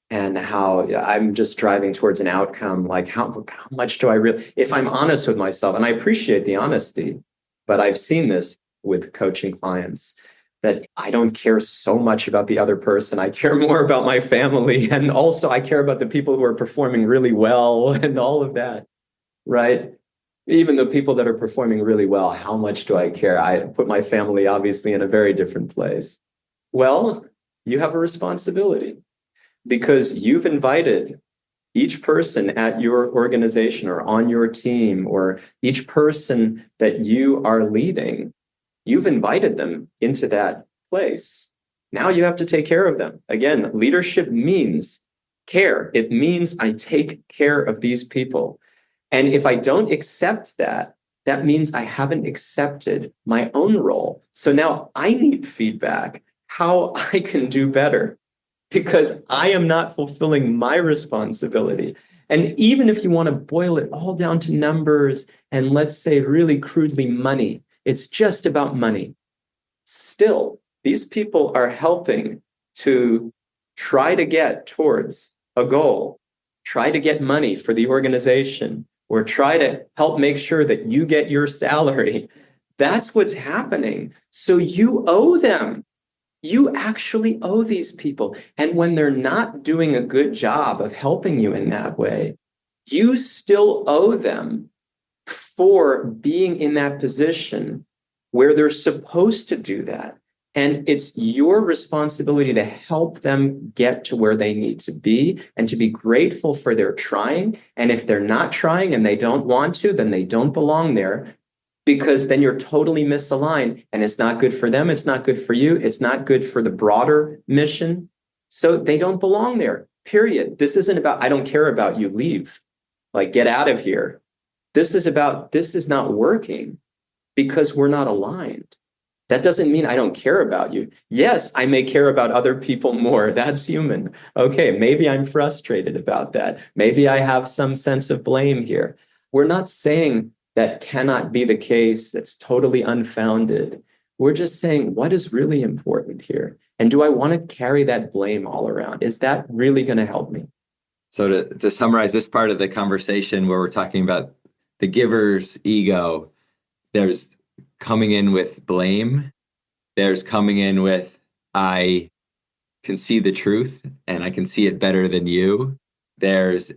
and how I'm just driving towards an outcome. Like how much do I really, if I'm honest with myself, and I appreciate the honesty, but I've seen this with coaching clients that I don't care so much about the other person. I care more about my family. And also I care about the people who are performing really well and all of that, right? Even the people that are performing really well, how much do I care? I put my family obviously in a very different place. Well, you have a responsibility because you've invited each person at your organization or on your team or each person that you are leading, you've invited them into that place. Now you have to take care of them. Again, leadership means care. It means I take care of these people. And if I don't accept that, that means I haven't accepted my own role. So now I need feedback how I can do better because I am not fulfilling my responsibility. And even if you want to boil it all down to numbers and let's say really crudely money, it's just about money. Still, these people are helping to try to get towards a goal, try to get money for the organization, or try to help make sure that you get your salary. That's what's happening. So you owe them. You actually owe these people. And when they're not doing a good job of helping you in that way, you still owe them for being in that position where they're supposed to do that. And it's your responsibility to help them get to where they need to be and to be grateful for their trying. And if they're not trying and they don't want to, then they don't belong there because then you're totally misaligned and it's not good for them. It's not good for you. It's not good for the broader mission. So they don't belong there, period. This isn't about, I don't care about you, leave, like get out of here. This is about, this is not working because we're not aligned. That doesn't mean I don't care about you. Yes, I may care about other people more. That's human. Okay, maybe I'm frustrated about that. Maybe I have some sense of blame here. We're not saying that cannot be the case. That's totally unfounded. We're just saying what is really important here. And do I want to carry that blame all around? Is that really going to help me? So to summarize this part of the conversation where we're talking about the giver's ego, there's coming in with blame. There's coming in with, I can see the truth and I can see it better than you. There's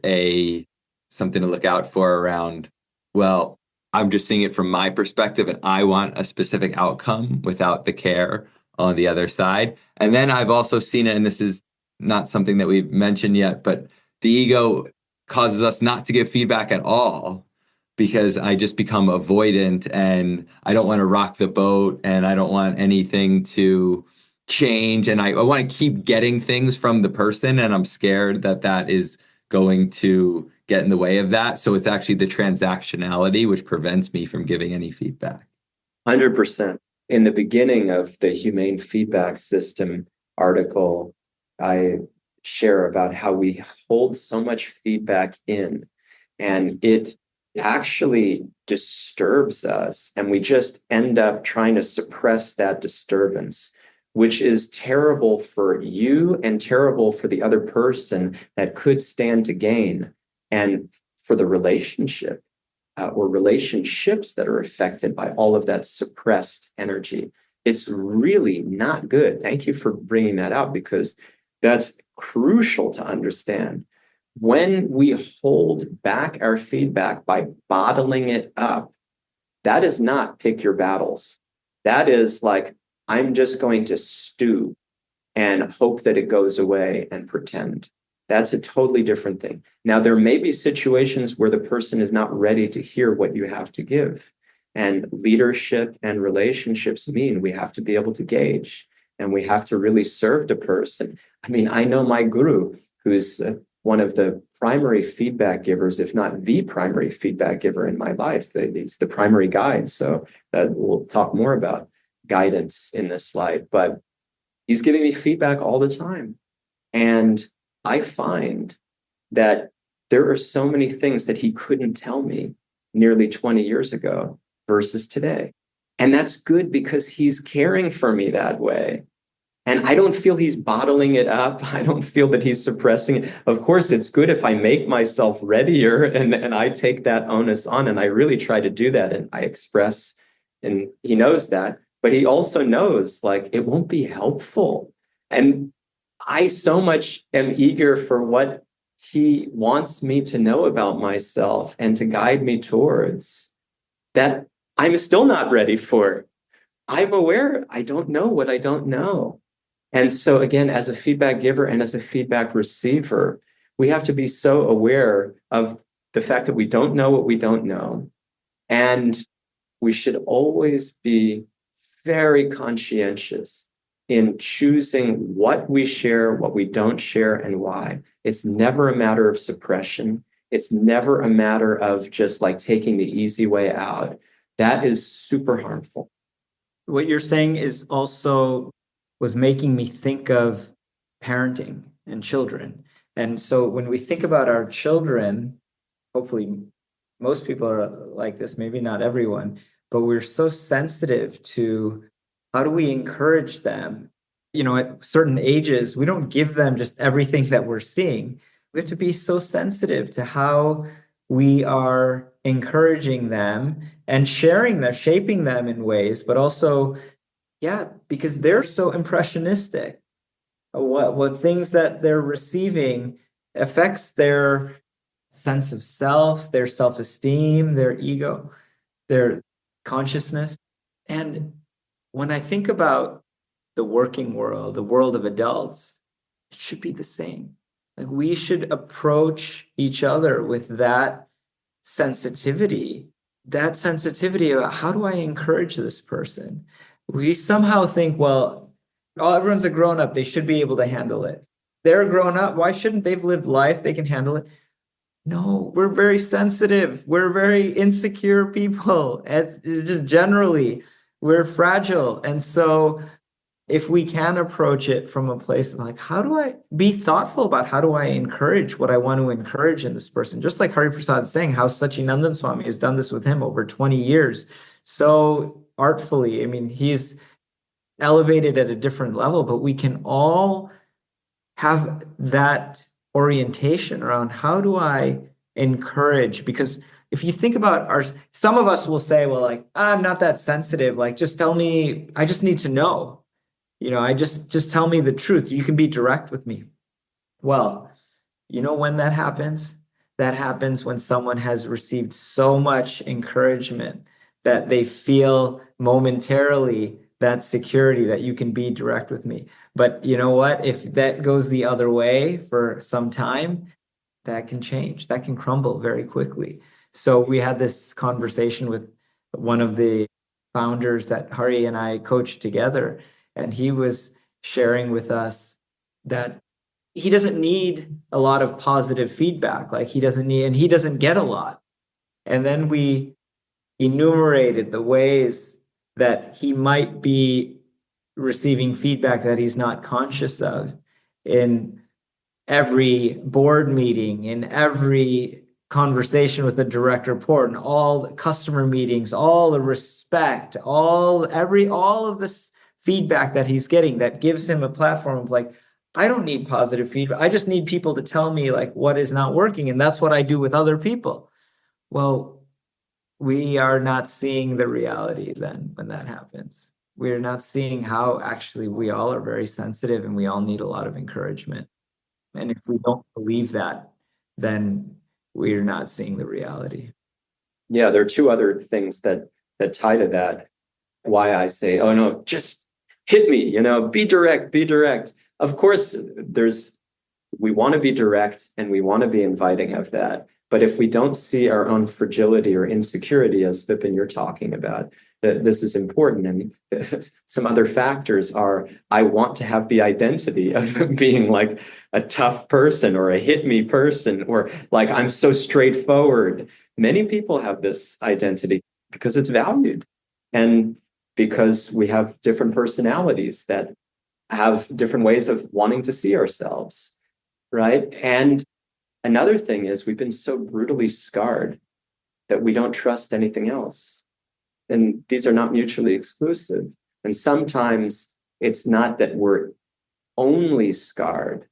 something to look out for around, well, I'm just seeing it from my perspective and I want a specific outcome without the care on the other side. And then I've also seen it, and this is not something that we've mentioned yet, but the ego causes us not to give feedback at all because I just become avoidant and I don't want to rock the boat and I don't want anything to change. And I want to keep getting things from the person. And I'm scared that that is going to get in the way of that. So it's actually the transactionality which prevents me from giving any feedback. 100%. In the beginning of the Humane Feedback System article, I share about how we hold so much feedback in and it actually disturbs us. And we just end up trying to suppress that disturbance, which is terrible for you and terrible for the other person that could stand to gain and for the relationship or relationships that are affected by all of that suppressed energy. It's really not good. Thank you for bringing that out because that's crucial to understand. When we hold back our feedback by bottling it up, That is not pick your battles. That is like, I'm just going to stew and hope that it goes away and pretend. That's a totally different thing. Now, there may be situations where the person is not ready to hear what you have to give. And leadership and relationships mean we have to be able to gauge and we have to really serve the person. I mean, I know my guru, who's one of the primary feedback givers, if not the primary feedback giver in my life. It's the primary guide. So that we'll talk more about guidance in this slide. But he's giving me feedback all the time. And I find that there are so many things that he couldn't tell me nearly 20 years ago versus today. And that's good because he's caring for me that way. And I don't feel he's bottling it up. I don't feel that he's suppressing it. Of course, it's good if I make myself readier and I take that onus on. And I really try to do that. And I express, and he knows that. But he also knows, like, it won't be helpful. And I so much am eager for what he wants me to know about myself and to guide me towards that I'm still not ready for. I'm aware I don't know what I don't know. And so again, as a feedback giver and as a feedback receiver, we have to be so aware of the fact that we don't know what we don't know. And we should always be very conscientious in choosing what we share, what we don't share, and why. It's never a matter of suppression. It's never a matter of just like taking the easy way out. That is super harmful. What you're saying is also was making me think of parenting and children. And so when we think about our children, hopefully most people are like this, maybe not everyone, but we're so sensitive to how do we encourage them? You know, at certain ages, we don't give them just everything that we're seeing. We have to be so sensitive to how we are encouraging them and sharing them, shaping them in ways, but also, yeah, because they're so impressionistic. What things that they're receiving affects their sense of self, their self-esteem, their ego, their consciousness. And when I think about the working world, the world of adults, it should be the same. Like we should approach each other with that sensitivity about how do I encourage this person? We somehow think, well, oh, everyone's a grown up. They should be able to handle it. They're a grown up. Why shouldn't they've lived life? They can handle it. No, we're very sensitive. We're very insecure people. It's just generally, we're fragile. And so if we can approach it from a place of like, how do I be thoughtful about how do I encourage what I want to encourage in this person? Just like Hari Prasad saying, how Sachinandan Swami has done this with him over 20 years. So artfully, I mean, he's elevated at a different level, but we can all have that orientation around how do I encourage? Because if you think about some of us will say, well, like, I'm not that sensitive. Like, just tell me, I just need to know. You know, I just tell me the truth. You can be direct with me. Well, you know when that happens? That happens when someone has received so much encouragement that they feel momentarily that security that you can be direct with me. But you know what? If that goes the other way for some time, that can change. That can crumble very quickly. So we had this conversation with one of the founders that Hari and I coached together. And he was sharing with us that he doesn't need a lot of positive feedback. Like he doesn't need, and he doesn't get a lot. And then we enumerated the ways that he might be receiving feedback that he's not conscious of in every board meeting, in every conversation with a direct report, and all the customer meetings, all the respect, all of this feedback that he's getting that gives him a platform of like, I don't need positive feedback. I just need people to tell me like what is not working. And that's what I do with other people. Well, we are not seeing the reality then when that happens. We're not seeing how actually we all are very sensitive and we all need a lot of encouragement. And if we don't believe that, then we're not seeing the reality. Yeah, there are two other things that that tie to that, why I say, oh no, just hit me, be direct, be direct. Of course, we want to be direct and we want to be inviting of that. But if we don't see our own fragility or insecurity, as Vipin, you're talking about, that this is important. And some other factors are, I want to have the identity of being like a tough person or a hit me person, or like I'm so straightforward. Many people have this identity because it's valued and because we have different personalities that have different ways of wanting to see ourselves, right? And another thing is we've been so brutally scarred that we don't trust anything else. And these are not mutually exclusive. And sometimes it's not that we're only scarred,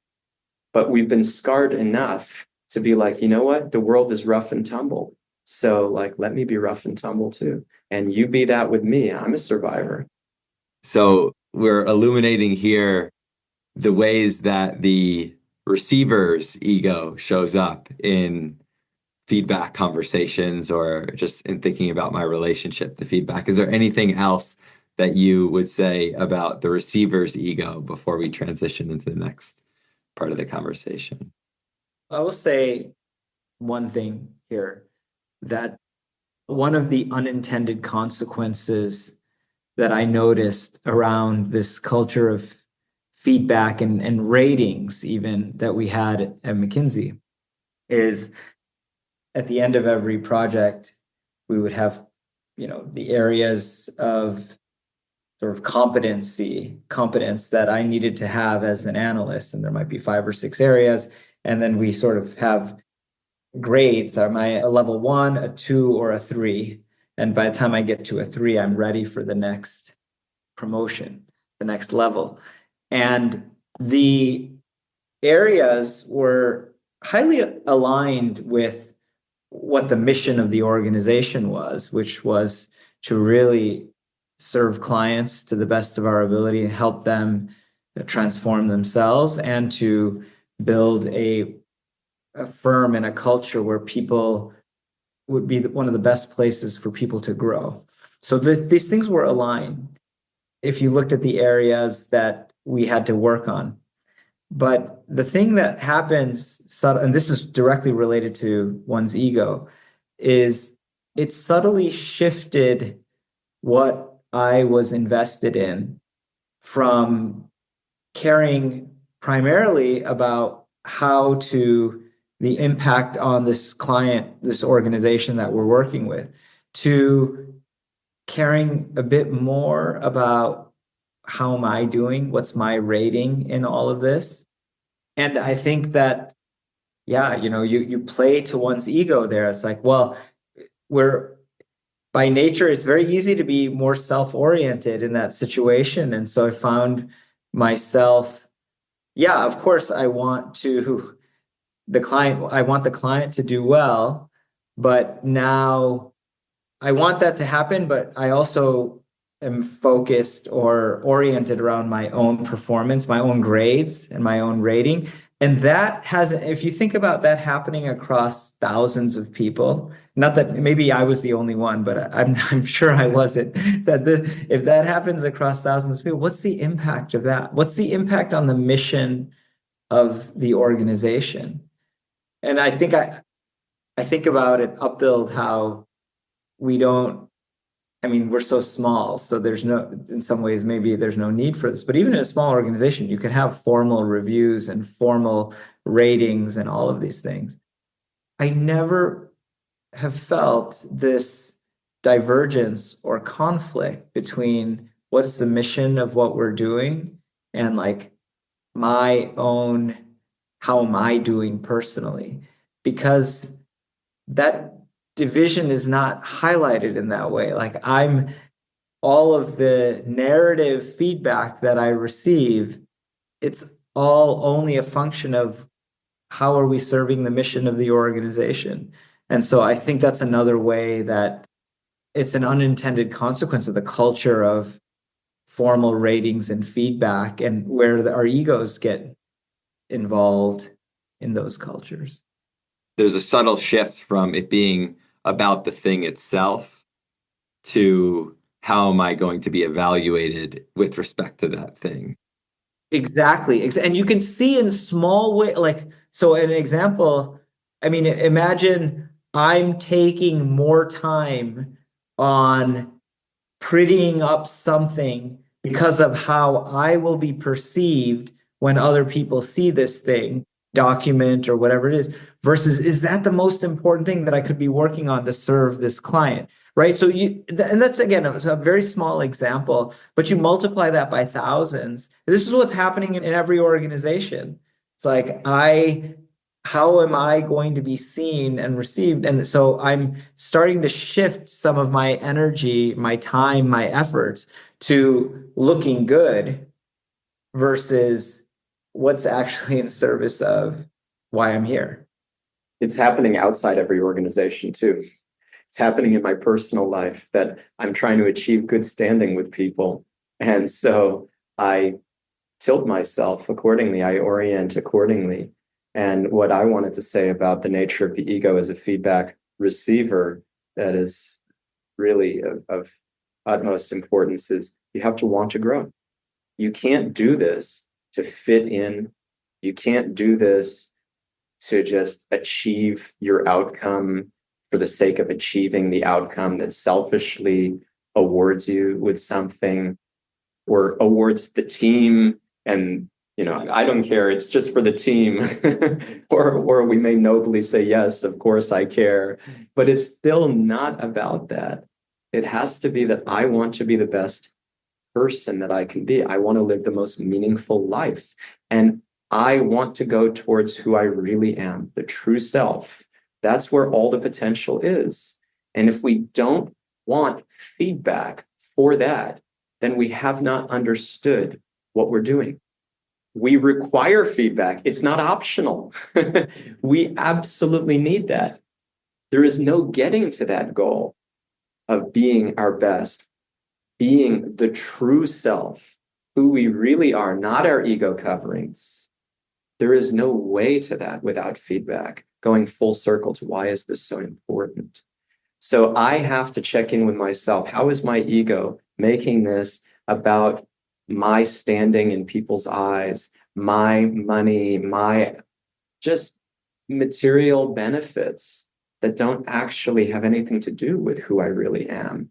but we've been scarred enough to be like, you know what? The world is rough and tumble. So like, let me be rough and tumble too. And you be that with me. I'm a survivor. So we're illuminating here the ways that the receiver's ego shows up in feedback conversations or just in thinking about my relationship to feedback. Is there anything else that you would say about the receiver's ego before we transition into the next part of the conversation? I will say one thing here, that one of the unintended consequences that I noticed around this culture of feedback and ratings, even that we had at McKinsey, is at the end of every project, we would have, the areas of sort of competence that I needed to have as an analyst. And there might be 5 or 6 areas. And then we sort of have grades. Am I a level 1, a 2, or a 3? And by the time I get to a 3, I'm ready for the next promotion, the next level. And the areas were highly aligned with what the mission of the organization was, which was to really serve clients to the best of our ability and help them transform themselves and to build a firm and a culture where people would be one of the best places for people to grow. So these things were aligned if you looked at the areas that we had to work on. But the thing that happens, and this is directly related to one's ego, is it subtly shifted what I was invested in from caring primarily about how to the impact on this client, this organization that we're working with, to caring a bit more about how am I doing? What's my rating in all of this? And I think that, you play to one's ego there. It's like, well, by nature, it's very easy to be more self-oriented in that situation. And so I found myself, of course, I want the client to do well, but now I want that to happen, but I also am focused or oriented around my own performance, my own grades, and my own rating. And that if you think about that happening across thousands of people, not that maybe I was the only one, but I'm sure I wasn't, if that happens across thousands of people, what's the impact of that? What's the impact on the mission of the organization? And I think about it, Upbuild, how we're so small, so in some ways, maybe there's no need for this. But even in a small organization, you can have formal reviews and formal ratings and all of these things. I never have felt this divergence or conflict between what is the mission of what we're doing and like my own, how am I doing personally? Because that division is not highlighted in that way. Like all of the narrative feedback that I receive, it's all only a function of how are we serving the mission of the organization. And so I think that's another way that it's an unintended consequence of the culture of formal ratings and feedback, and where our egos get involved in those cultures. There's a subtle shift from it being about the thing itself to how am I going to be evaluated with respect to that thing. Exactly. And you can see in small way, like, so an example, I mean, imagine I'm taking more time on prettying up something because of how I will be perceived when other people see this thing, document or whatever it is, versus is that the most important thing that I could be working on to serve this client? Right. So and that's again, it was a very small example, but you multiply that by thousands. This is what's happening in every organization. It's like, how am I going to be seen and received? And so I'm starting to shift some of my energy, my time, my efforts to looking good versus what's actually in service of why I'm here. It's happening outside every organization too. It's happening in my personal life that I'm trying to achieve good standing with people. And so I tilt myself accordingly, I orient accordingly. And what I wanted to say about the nature of the ego as a feedback receiver that is really of utmost importance is you have to want to grow. You can't do this to fit in. You can't do this to just achieve your outcome for the sake of achieving the outcome that selfishly awards you with something or awards the team. And, I don't care. It's just for the team. or we may nobly say, yes, of course I care. But it's still not about that. It has to be that I want to be the best person that I can be. I want to live the most meaningful life. And I want to go towards who I really am, the true self. That's where all the potential is. And if we don't want feedback for that, then we have not understood what we're doing. We require feedback. It's not optional. We absolutely need that. There is no getting to that goal of being our best, being the true self, who we really are, not our ego coverings. There is no way to that without feedback, going full circle to why is this so important? So I have to check in with myself. How is my ego making this about my standing in people's eyes, my money, my just material benefits that don't actually have anything to do with who I really am?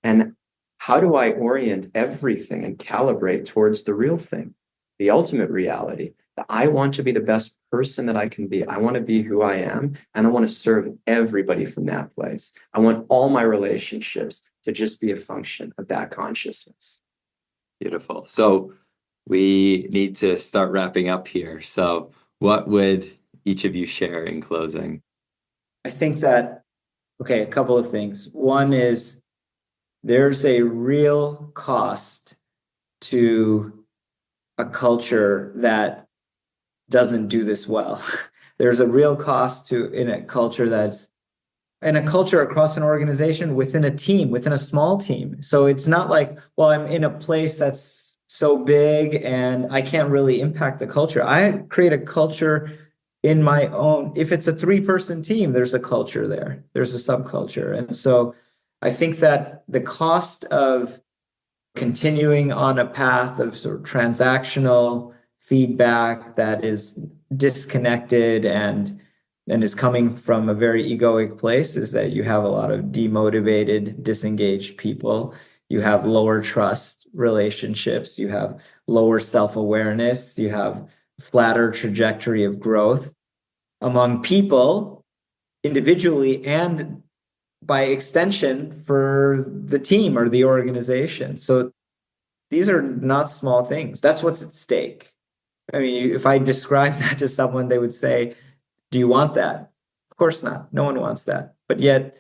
And how do I orient everything and calibrate towards the real thing, the ultimate reality? That I want to be the best person that I can be. I want to be who I am, and I want to serve everybody from that place. I want all my relationships to just be a function of that consciousness. Beautiful. So we need to start wrapping up here. So what would each of you share in closing? I think that, a couple of things. One is there's a real cost to a culture that doesn't do this well. There's a real cost in a culture across an organization, within a team, within a small team. So it's not like, well, I'm in a place that's so big and I can't really impact the culture. I create a culture in my own. If it's a 3-person team, there's a culture there. There's a subculture. And so I think that the cost of continuing on a path of sort of transactional feedback that is disconnected and is coming from a very egoic place is that you have a lot of demotivated, disengaged people. You have lower trust relationships. You have lower self-awareness. You have flatter trajectory of growth among people individually and by extension for the team or the organization. So these are not small things. That's what's at stake. I mean, if I describe that to someone, they would say, do you want that? Of course not. No one wants that. But yet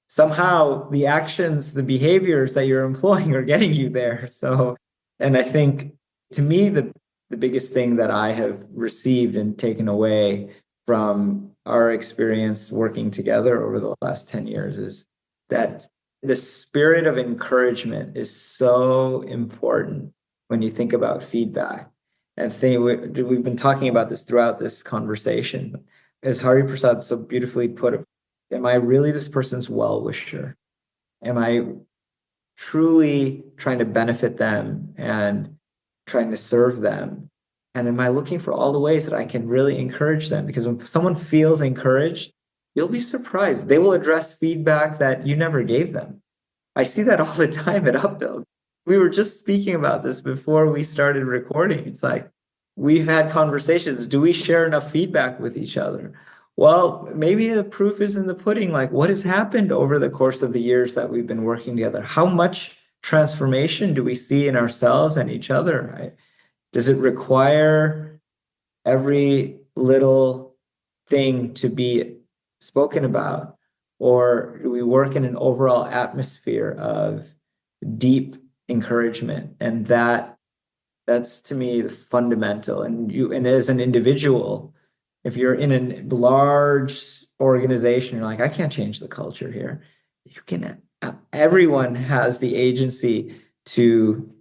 somehow the actions, the behaviors that you're employing are getting you there. So, and I think to me, the biggest thing that I have received and taken away from our experience working together over the last 10 years is that the spirit of encouragement is so important when you think about feedback. And we've been talking about this throughout this conversation. As Hari Prasad so beautifully put it, am I really this person's well-wisher? Am I truly trying to benefit them and trying to serve them? And am I looking for all the ways that I can really encourage them? Because when someone feels encouraged, you'll be surprised. They will address feedback that you never gave them. I see that all the time at Upbuild. We were just speaking about this before we started recording. It's like we've had conversations. Do we share enough feedback with each other? Well, maybe the proof is in the pudding. Like, what has happened over the course of the years that we've been working together? How much transformation do we see in ourselves and each other? Right? Does it require every little thing to be spoken about? Or do we work in an overall atmosphere of deep encouragement? And that's to me the fundamental. And as an individual, if you're in a large organization, you're like, I can't change the culture here. You can, everyone has the agency to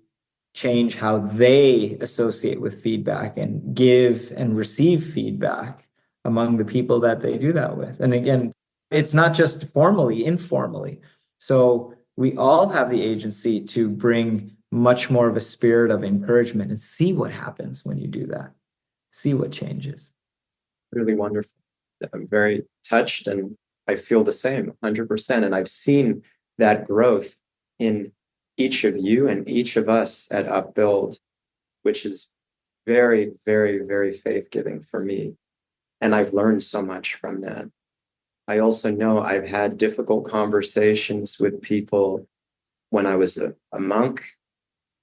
change how they associate with feedback and give and receive feedback among the people that they do that with. And again, it's not just formally, informally. So we all have the agency to bring much more of a spirit of encouragement and see what happens when you do that. See what changes. Really wonderful. I'm very touched, and I feel the same 100%. And I've seen that growth in each of you and each of us at Upbuild, which is very, very, very faith-giving for me. And I've learned so much from that. I also know I've had difficult conversations with people when I was a monk,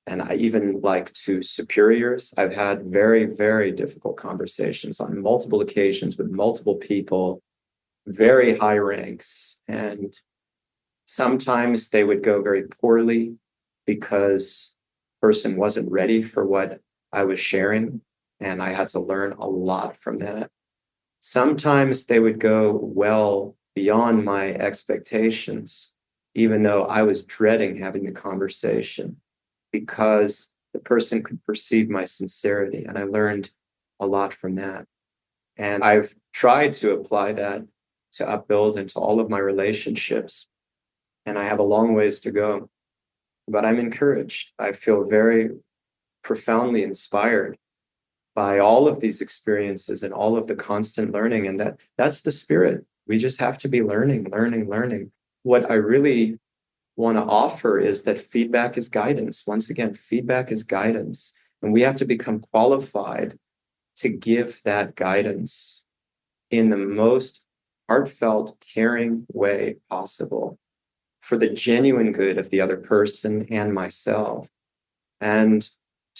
and I even like to superiors. I've had very, very difficult conversations on multiple occasions with multiple people, very high ranks. And sometimes they would go very poorly because the person wasn't ready for what I was sharing. And I had to learn a lot from that. Sometimes they would go well beyond my expectations, even though I was dreading having the conversation, because the person could perceive my sincerity. And I learned a lot from that. And I've tried to apply that to Upbuild and to all of my relationships. And I have a long ways to go, but I'm encouraged. I feel very profoundly inspired by all of these experiences and all of the constant learning. And that's the spirit. We just have to be learning. What I really want to offer is that feedback is guidance. Once again, feedback is guidance. And we have to become qualified to give that guidance in the most heartfelt, caring way possible for the genuine good of the other person and myself. And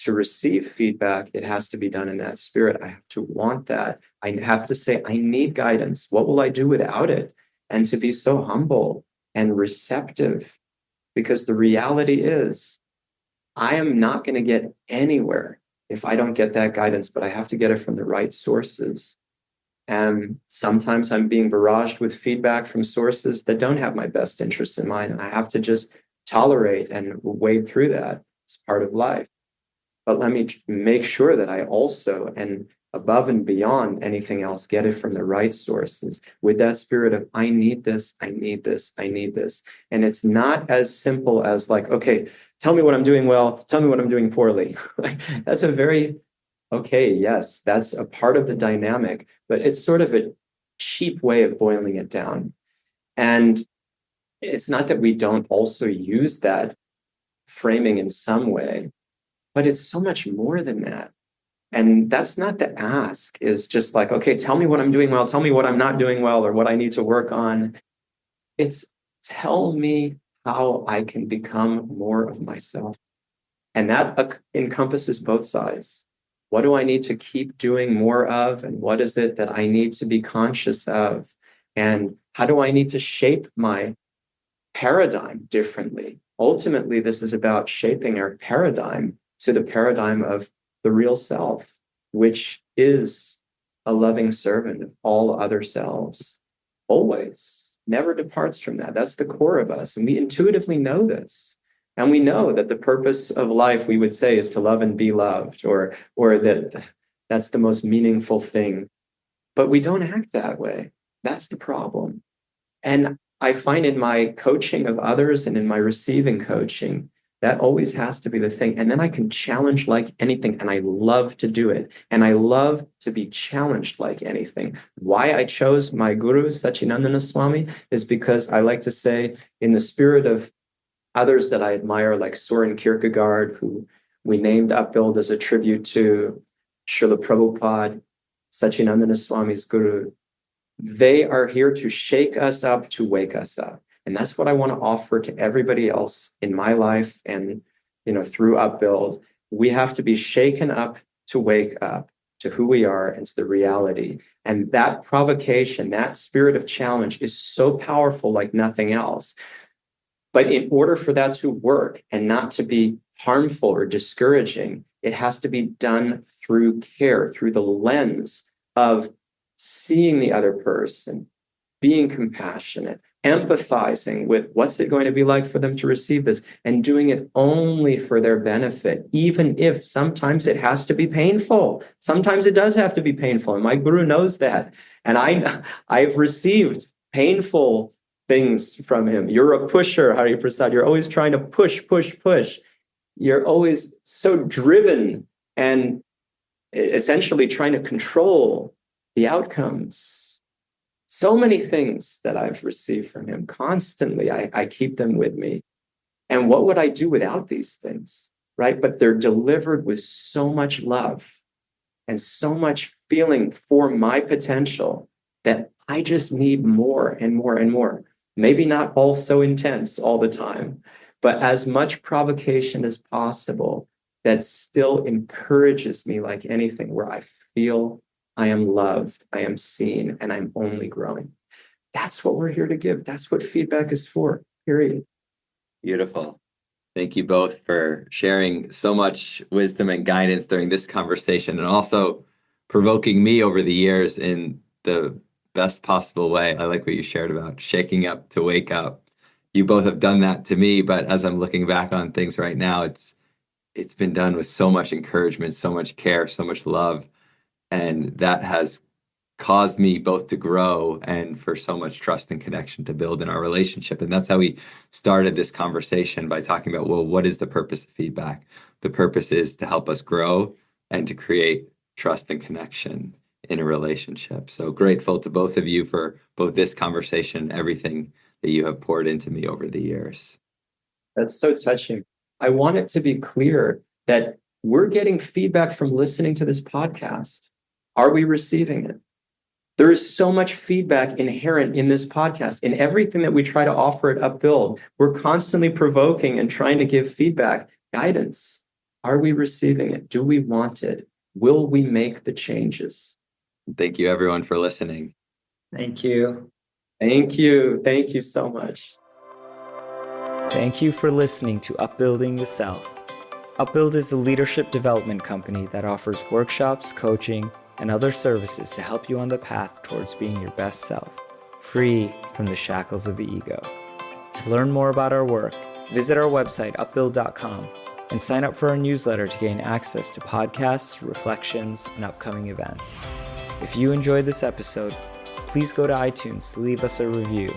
to receive feedback, it has to be done in that spirit. I have to want that. I have to say, I need guidance. What will I do without it? And to be so humble and receptive, because the reality is, I am not going to get anywhere if I don't get that guidance, but I have to get it from the right sources. And sometimes I'm being barraged with feedback from sources that don't have my best interests in mind. And I have to just tolerate and wade through that. It's part of life. But let me make sure that I also, and above and beyond anything else, get it from the right sources with that spirit of, I need this, I need this, I need this. And it's not as simple as like, okay, tell me what I'm doing well, tell me what I'm doing poorly. That's a very, okay, yes, that's a part of the dynamic, but it's sort of a cheap way of boiling it down. And it's not that we don't also use that framing in some way, but it's so much more than that. And that's not the ask, is just like, okay, tell me what I'm doing well, tell me what I'm not doing well, or what I need to work on. It's tell me how I can become more of myself. And that encompasses both sides. What do I need to keep doing more of? And what is it that I need to be conscious of? And how do I need to shape my paradigm differently? Ultimately, this is about shaping our paradigm to the paradigm of the real self, which is a loving servant of all other selves, always, never departs from that. That's the core of us. And we intuitively know this. And we know that the purpose of life, we would say, is to love and be loved, or that that's the most meaningful thing. But we don't act that way. That's the problem. And I find in my coaching of others and in my receiving coaching, that always has to be the thing. And then I can challenge like anything. And I love to do it. And I love to be challenged like anything. Why I chose my guru, Satchidananda Swami, is because I like to say, in the spirit of others that I admire, like Soren Kierkegaard, who we named Upbuild as a tribute to Srila Prabhupada, Satchidananda Swami's guru. They are here to shake us up, to wake us up. And that's what I want to offer to everybody else in my life and, through Upbuild. We have to be shaken up to wake up to who we are and to the reality. And that provocation, that spirit of challenge is so powerful like nothing else. But in order for that to work and not to be harmful or discouraging, it has to be done through care, through the lens of seeing the other person, being compassionate, empathizing with what's it going to be like for them to receive this, and doing it only for their benefit, even if sometimes it has to be painful. Sometimes it does have to be painful, and my guru knows that. And I've received painful things from him. You're a pusher, Hari Prasad. You're always trying to push. You're always so driven and essentially trying to control the outcomes. So many things that I've received from him constantly, I keep them with me. And what would I do without these things, right? But they're delivered with so much love and so much feeling for my potential that I just need more and more and more. Maybe not all so intense all the time, but as much provocation as possible that still encourages me like anything, where I feel I am loved, I am seen, and I'm only growing. That's what we're here to give. That's what feedback is for, period. Beautiful. Thank you both for sharing so much wisdom and guidance during this conversation, and also provoking me over the years in the best possible way. I like what you shared about shaking up to wake up. You both have done that to me, but as I'm looking back on things right now, it's been done with so much encouragement, so much care, so much love. And that has caused me both to grow and for so much trust and connection to build in our relationship. And that's how we started this conversation, by talking about, well, what is the purpose of feedback? The purpose is to help us grow and to create trust and connection in a relationship. So grateful to both of you for both this conversation and everything that you have poured into me over the years. That's so touching. I want it to be clear that we're getting feedback from listening to this podcast. Are we receiving it? There is so much feedback inherent in this podcast. In everything that we try to offer at Upbuild, we're constantly provoking and trying to give feedback, guidance. Are we receiving it? Do we want it? Will we make the changes? Thank you, everyone, for listening. Thank you. Thank you. Thank you so much. Thank you for listening to Upbuilding the Self. Upbuild is a leadership development company that offers workshops, coaching, and other services to help you on the path towards being your best self, free from the shackles of the ego. To learn more about our work, visit our website, upbuild.com, and sign up for our newsletter to gain access to podcasts, reflections, and upcoming events. If you enjoyed this episode, please go to iTunes to leave us a review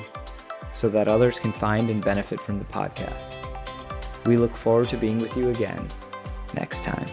so that others can find and benefit from the podcast. We look forward to being with you again next time.